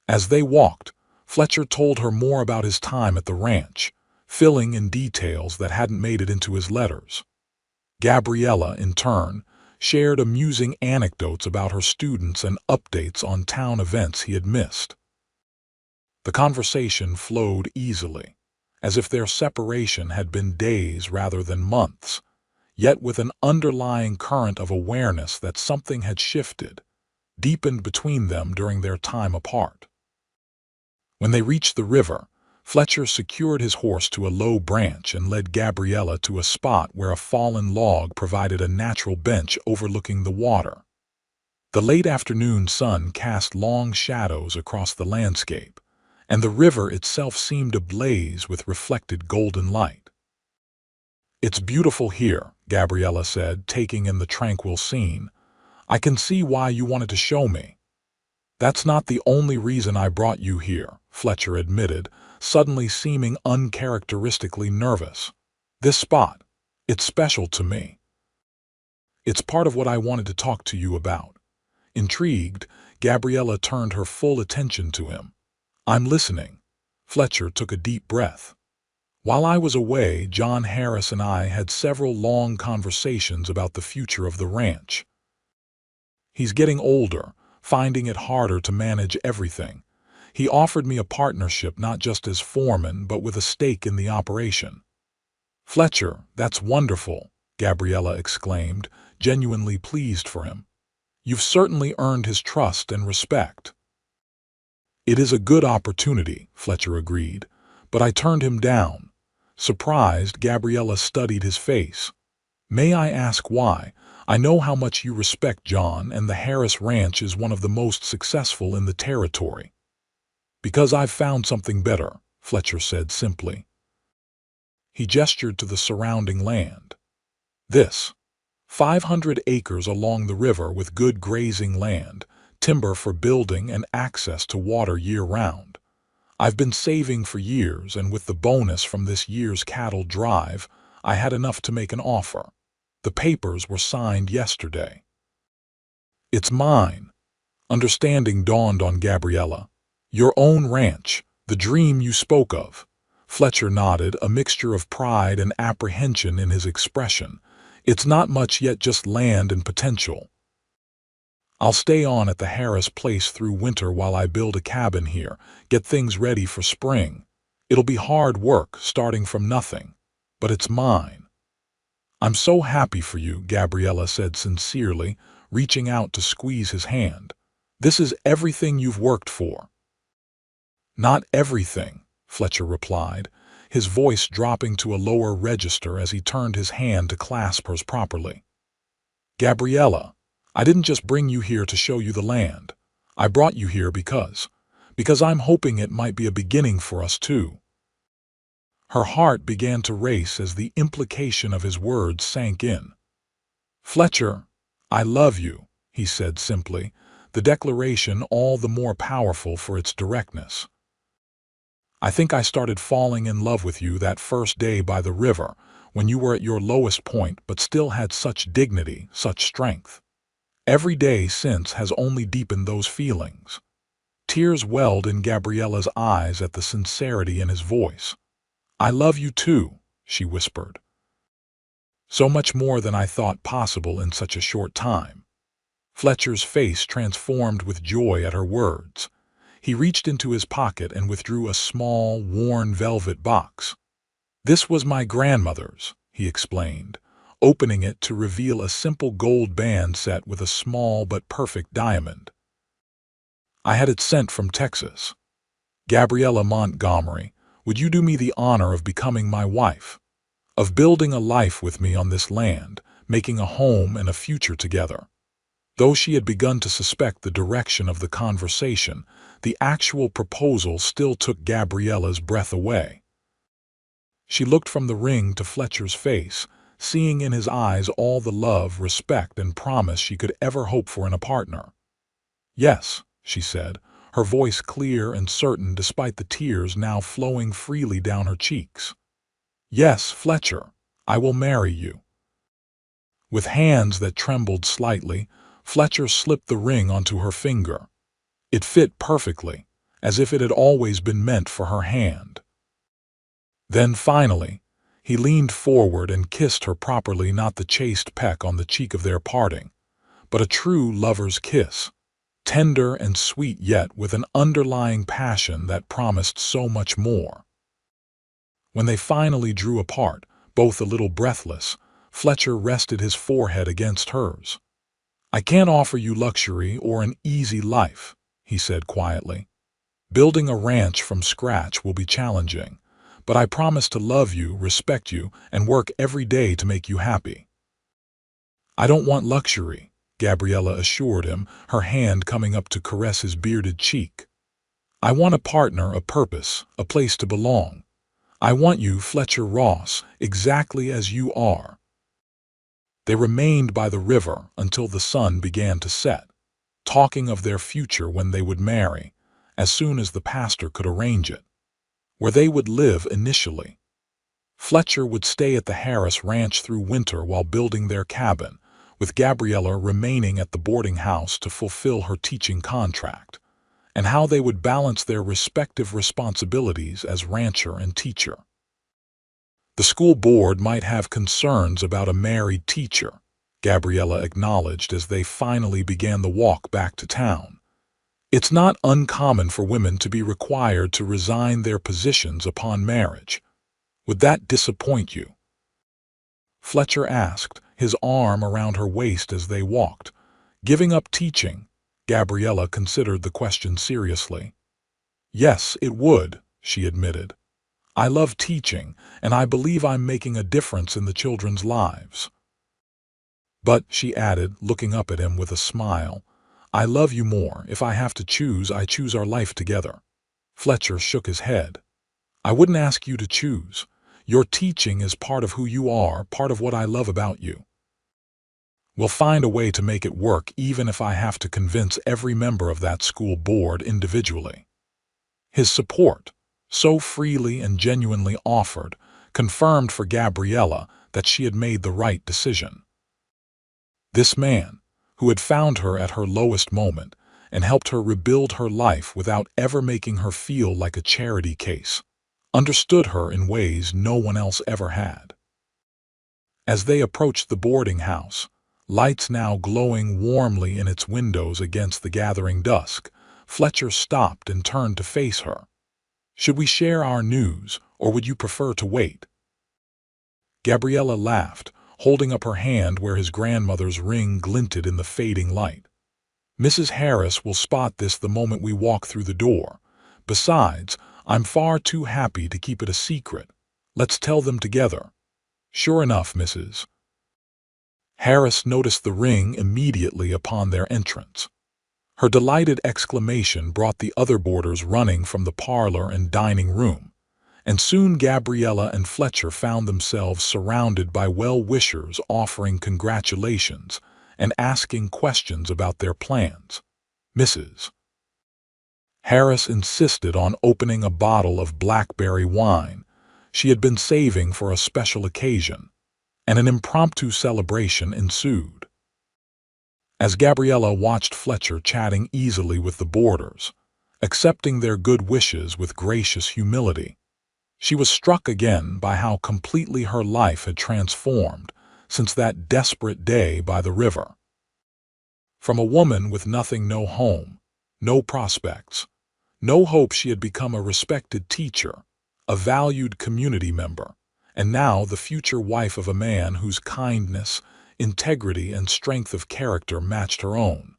As they walked, Fletcher told her more about his time at the ranch, filling in details that hadn't made it into his letters. Gabriella, in turn, shared amusing anecdotes about her students and updates on town events he had missed. The conversation flowed easily, as if their separation had been days rather than months, yet with an underlying current of awareness that something had shifted, deepened between them during their time apart. When they reached the river, Fletcher secured his horse to a low branch and led Gabriella to a spot where a fallen log provided a natural bench overlooking the water. The late afternoon sun cast long shadows across the landscape, and the river itself seemed ablaze with reflected golden light. "It's beautiful here," Gabriella said, taking in the tranquil scene. "I can see why you wanted to show me." "That's not the only reason I brought you here," Fletcher admitted, suddenly seeming uncharacteristically nervous. "This spot, it's special to me. It's part of what I wanted to talk to you about." Intrigued, Gabriella turned her full attention to him. "I'm listening." Fletcher took a deep breath. "While I was away, John Harris and I had several long conversations about the future of the ranch. He's getting older, finding it harder to manage everything. He offered me a partnership not just as foreman but with a stake in the operation." "Fletcher, that's wonderful," Gabriella exclaimed, genuinely pleased for him. "You've certainly earned his trust and respect." "It is a good opportunity," Fletcher agreed, "but I turned him down." Surprised, Gabriella studied his face. "May I ask why? I know how much you respect John, and the Harris Ranch is one of the most successful in the territory." "Because I've found something better," Fletcher said simply. He gestured to the surrounding land. "This, 500 acres along the river with good grazing land, timber for building, and access to water year-round. I've been saving for years, and with the bonus from this year's cattle drive, I had enough to make an offer. The papers were signed yesterday." "It's mine." Understanding dawned on Gabriella. "Your own ranch, the dream you spoke of." Fletcher nodded, a mixture of pride and apprehension in his expression. "It's not much yet, just land and potential. I'll stay on at the Harris place through winter while I build a cabin here, get things ready for spring. It'll be hard work, starting from nothing, but it's mine." "I'm so happy for you," Gabriella said sincerely, reaching out to squeeze his hand. "This is everything you've worked for." "Not everything," Fletcher replied, his voice dropping to a lower register as he turned his hand to clasp hers properly. "Gabriella, I didn't just bring you here to show you the land. I brought you here because I'm hoping it might be a beginning for us too." Her heart began to race as the implication of his words sank in. "Fletcher, I love you," he said simply, the declaration all the more powerful for its directness. "I think I started falling in love with you that first day by the river, when you were at your lowest point but still had such dignity, such strength. Every day since has only deepened those feelings." Tears welled in Gabriella's eyes at the sincerity in his voice. "I love you too," she whispered. "So much more than I thought possible in such a short time." Fletcher's face transformed with joy at her words. He reached into his pocket and withdrew a small, worn velvet box. "This was my grandmother's," he explained, opening it to reveal a simple gold band set with a small but perfect diamond. "I had it sent from Texas. Gabriella Montgomery, would you do me the honor of becoming my wife? Of building a life with me on this land, making a home and a future together?" Though she had begun to suspect the direction of the conversation, the actual proposal still took Gabriella's breath away. She looked from the ring to Fletcher's face, seeing in his eyes all the love, respect, and promise she could ever hope for in a partner. "Yes," she said, her voice clear and certain despite the tears now flowing freely down her cheeks. "Yes, Fletcher, I will marry you." With hands that trembled slightly, Fletcher slipped the ring onto her finger. It fit perfectly, as if it had always been meant for her hand. Then finally, he leaned forward and kissed her properly, not the chaste peck on the cheek of their parting, but a true lover's kiss, tender and sweet yet with an underlying passion that promised so much more. When they finally drew apart, both a little breathless, Fletcher rested his forehead against hers. "I can't offer you luxury or an easy life," he said quietly. "Building a ranch from scratch will be challenging, but I promise to love you, respect you, and work every day to make you happy." "I don't want luxury," Gabriella assured him, her hand coming up to caress his bearded cheek. "I want a partner, a purpose, a place to belong. I want you, Fletcher Ross, exactly as you are." They remained by the river until the sun began to set, talking of their future when they would marry, as soon as the pastor could arrange it. Where they would live initially. Fletcher would stay at the Harris Ranch through winter while building their cabin, with Gabriella remaining at the boarding house to fulfill her teaching contract, and how they would balance their respective responsibilities as rancher and teacher. The school board might have concerns about a married teacher, Gabriella acknowledged as they finally began the walk back to town. "It's not uncommon for women to be required to resign their positions upon marriage. Would that disappoint you?" Fletcher asked, his arm around her waist as they walked. Giving up teaching, Gabriella considered the question seriously. "Yes, it would," she admitted. "I love teaching, and I believe I'm making a difference in the children's lives. But," she added, looking up at him with a smile, "I love you more. If I have to choose, I choose our life together." Fletcher shook his head. "I wouldn't ask you to choose. Your teaching is part of who you are, part of what I love about you. We'll find a way to make it work, even if I have to convince every member of that school board individually." His support, so freely and genuinely offered, confirmed for Gabriella that she had made the right decision. This man, who had found her at her lowest moment and helped her rebuild her life without ever making her feel like a charity case, understood her in ways no one else ever had. As they approached the boarding house, lights now glowing warmly in its windows against the gathering dusk, Fletcher stopped and turned to face her. "Should we share our news, or would you prefer to wait?" Gabriella laughed, holding up her hand where his grandmother's ring glinted in the fading light. "Mrs. Harris will spot this the moment we walk through the door. Besides, I'm far too happy to keep it a secret. Let's tell them together." Sure enough, Mrs. Harris noticed the ring immediately upon their entrance. Her delighted exclamation brought the other boarders running from the parlor and dining room, and soon Gabriella and Fletcher found themselves surrounded by well-wishers offering congratulations and asking questions about their plans. Mrs. Harris insisted on opening a bottle of blackberry wine she had been saving for a special occasion, and an impromptu celebration ensued. As Gabriella watched Fletcher chatting easily with the boarders, accepting their good wishes with gracious humility, she was struck again by how completely her life had transformed since that desperate day by the river. From a woman with nothing, no home, no prospects, no hope, she had become a respected teacher, a valued community member, and now the future wife of a man whose kindness, integrity, and strength of character matched her own.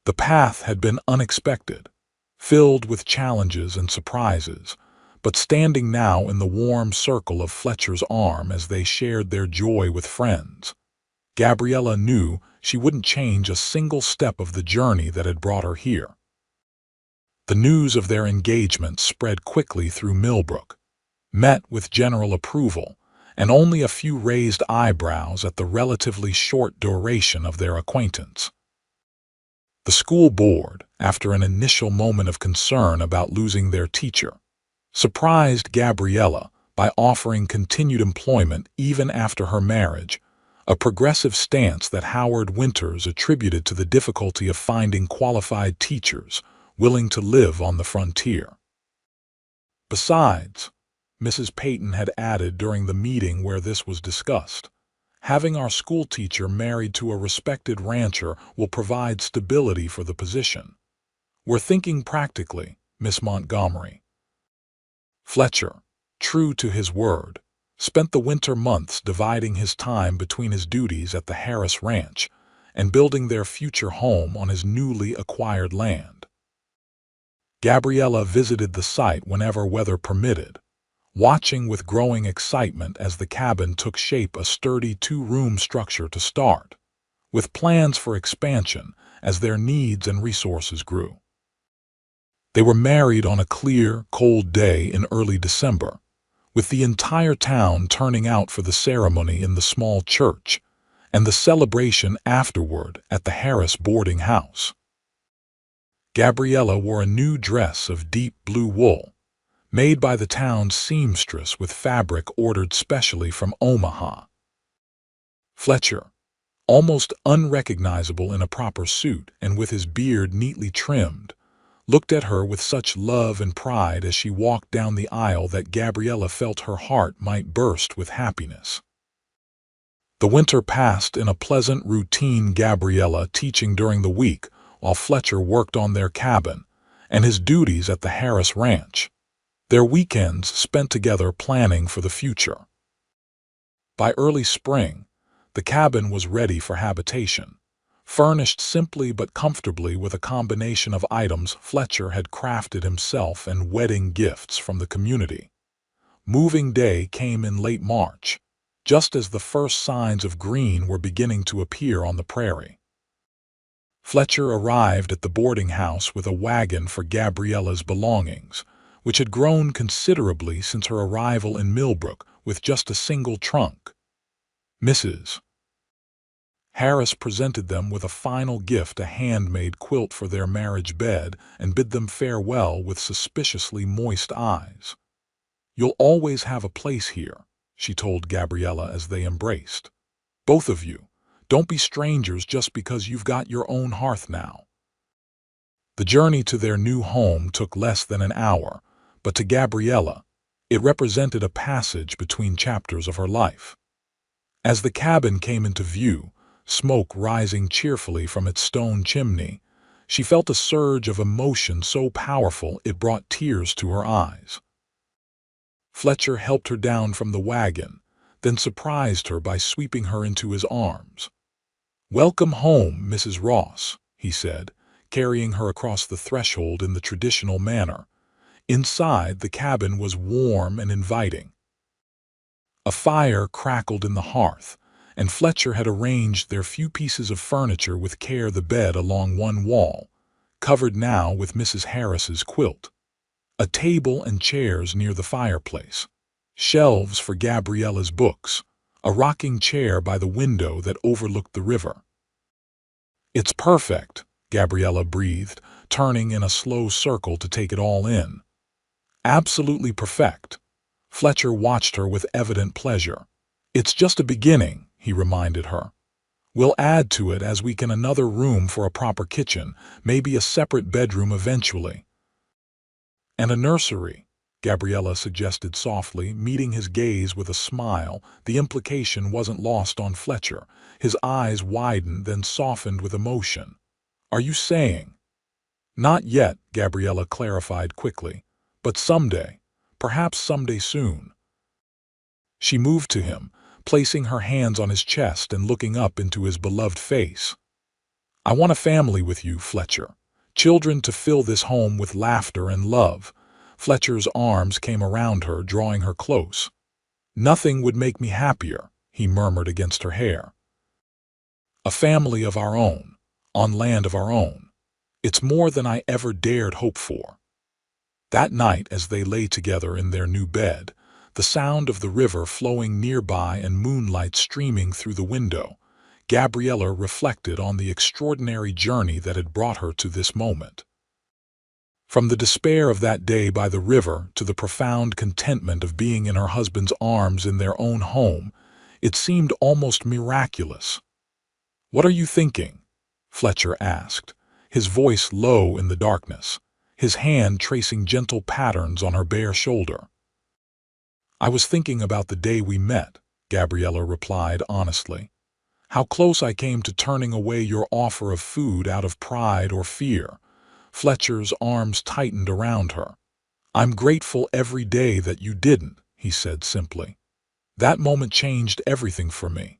The path had been unexpected, filled with challenges and surprises, but standing now in the warm circle of Fletcher's arm as they shared their joy with friends, Gabriella knew she wouldn't change a single step of the journey that had brought her here. The news of their engagement spread quickly through Millbrook, met with general approval, and only a few raised eyebrows at the relatively short duration of their acquaintance. The school board, after an initial moment of concern about losing their teacher, surprised Gabriella by offering continued employment even after her marriage, a progressive stance that Howard Winters attributed to the difficulty of finding qualified teachers willing to live on the frontier. Besides, Mrs. Peyton had added during the meeting where this was discussed, having our school teacher married to a respected rancher will provide stability for the position. We're thinking practically, Miss Montgomery. Fletcher, true to his word, spent the winter months dividing his time between his duties at the Harris Ranch and building their future home on his newly acquired land. Gabriella visited the site whenever weather permitted, watching with growing excitement as the cabin took shape, a sturdy two-room structure to start, with plans for expansion as their needs and resources grew. They were married on a clear, cold day in early December, with the entire town turning out for the ceremony in the small church and the celebration afterward at the Harris boarding house. Gabriella wore a new dress of deep blue wool, made by the town's seamstress with fabric ordered specially from Omaha. Fletcher, almost unrecognizable in a proper suit and with his beard neatly trimmed, looked at her with such love and pride as she walked down the aisle that Gabriella felt her heart might burst with happiness. The winter passed in a pleasant routine, Gabriella teaching during the week while Fletcher worked on their cabin and his duties at the Harris Ranch, their weekends spent together planning for the future. By early spring, the cabin was ready for habitation, furnished simply but comfortably with a combination of items Fletcher had crafted himself and wedding gifts from the community. Moving day came in late March, just as the first signs of green were beginning to appear on the prairie. Fletcher arrived at the boarding house with a wagon for Gabriella's belongings, which had grown considerably since her arrival in Millbrook with just a single trunk. Mrs. Harris presented them with a final gift, a handmade quilt for their marriage bed, and bid them farewell with suspiciously moist eyes. "You'll always have a place here," she told Gabriella as they embraced. "Both of you. Don't be strangers just because you've got your own hearth now." The journey to their new home took less than an hour, but to Gabriella, it represented a passage between chapters of her life. As the cabin came into view, smoke rising cheerfully from its stone chimney, she felt a surge of emotion so powerful it brought tears to her eyes. Fletcher helped her down from the wagon, then surprised her by sweeping her into his arms. "Welcome home, Mrs. Ross," he said, carrying her across the threshold in the traditional manner. Inside, the cabin was warm and inviting. A fire crackled in the hearth, and Fletcher had arranged their few pieces of furniture with care, the bed along one wall, covered now with Mrs. Harris's quilt, a table and chairs near the fireplace, shelves for Gabriella's books, a rocking chair by the window that overlooked the river. "It's perfect," Gabriella breathed, turning in a slow circle to take it all in. "Absolutely perfect." Fletcher watched her with evident pleasure. "It's just a beginning," he reminded her. "We'll add to it as we can, another room for a proper kitchen, maybe a separate bedroom eventually." "And a nursery," Gabriella suggested softly, meeting his gaze with a smile. The implication wasn't lost on Fletcher. His eyes widened, then softened with emotion. "Are you saying—" "Not yet," Gabriella clarified quickly. "But someday. Perhaps someday soon." She moved to him, placing her hands on his chest and looking up into his beloved face. "I want a family with you, Fletcher. Children to fill this home with laughter and love." Fletcher's arms came around her, drawing her close. "Nothing would make me happier," he murmured against her hair. "A family of our own, on land of our own. It's more than I ever dared hope for." That night, as they lay together in their new bed, the sound of the river flowing nearby and moonlight streaming through the window, Gabriella reflected on the extraordinary journey that had brought her to this moment. From the despair of that day by the river to the profound contentment of being in her husband's arms in their own home, it seemed almost miraculous. "What are you thinking?" Fletcher asked, his voice low in the darkness, his hand tracing gentle patterns on her bare shoulder. "I was thinking about the day we met," Gabriella replied honestly. "How close I came to turning away your offer of food out of pride or fear." Fletcher's arms tightened around her. "I'm grateful every day that you didn't," he said simply. "That moment changed everything for me."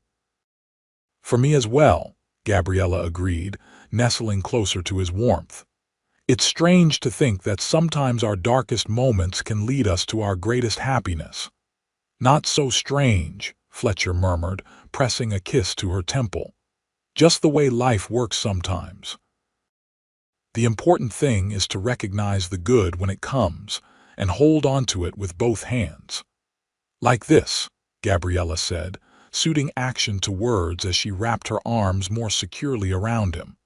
"For me as well," Gabriella agreed, nestling closer to his warmth. "It's strange to think that sometimes our darkest moments can lead us to our greatest happiness." "Not so strange," Fletcher murmured, pressing a kiss to her temple. "Just the way life works sometimes. The important thing is to recognize the good when it comes and hold on to it with both hands." "Like this," Gabriella said, suiting action to words as she wrapped her arms more securely around him.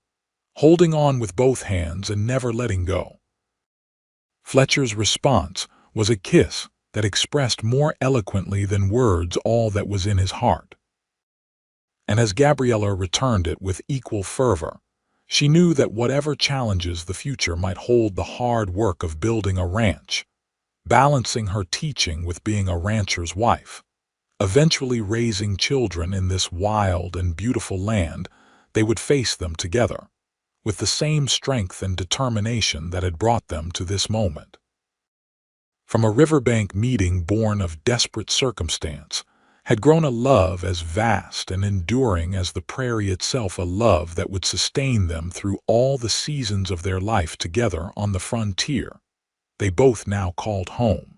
"Holding on with both hands and never letting go." Fletcher's response was a kiss that expressed more eloquently than words all that was in his heart. And as Gabriella returned it with equal fervor, she knew that whatever challenges the future might hold, the hard work of building a ranch, balancing her teaching with being a rancher's wife, eventually raising children in this wild and beautiful land, they would face them together, with the same strength and determination that had brought them to this moment. From a riverbank meeting born of desperate circumstance had grown a love as vast and enduring as the prairie itself, a love that would sustain them through all the seasons of their life together on the frontier they both now called home.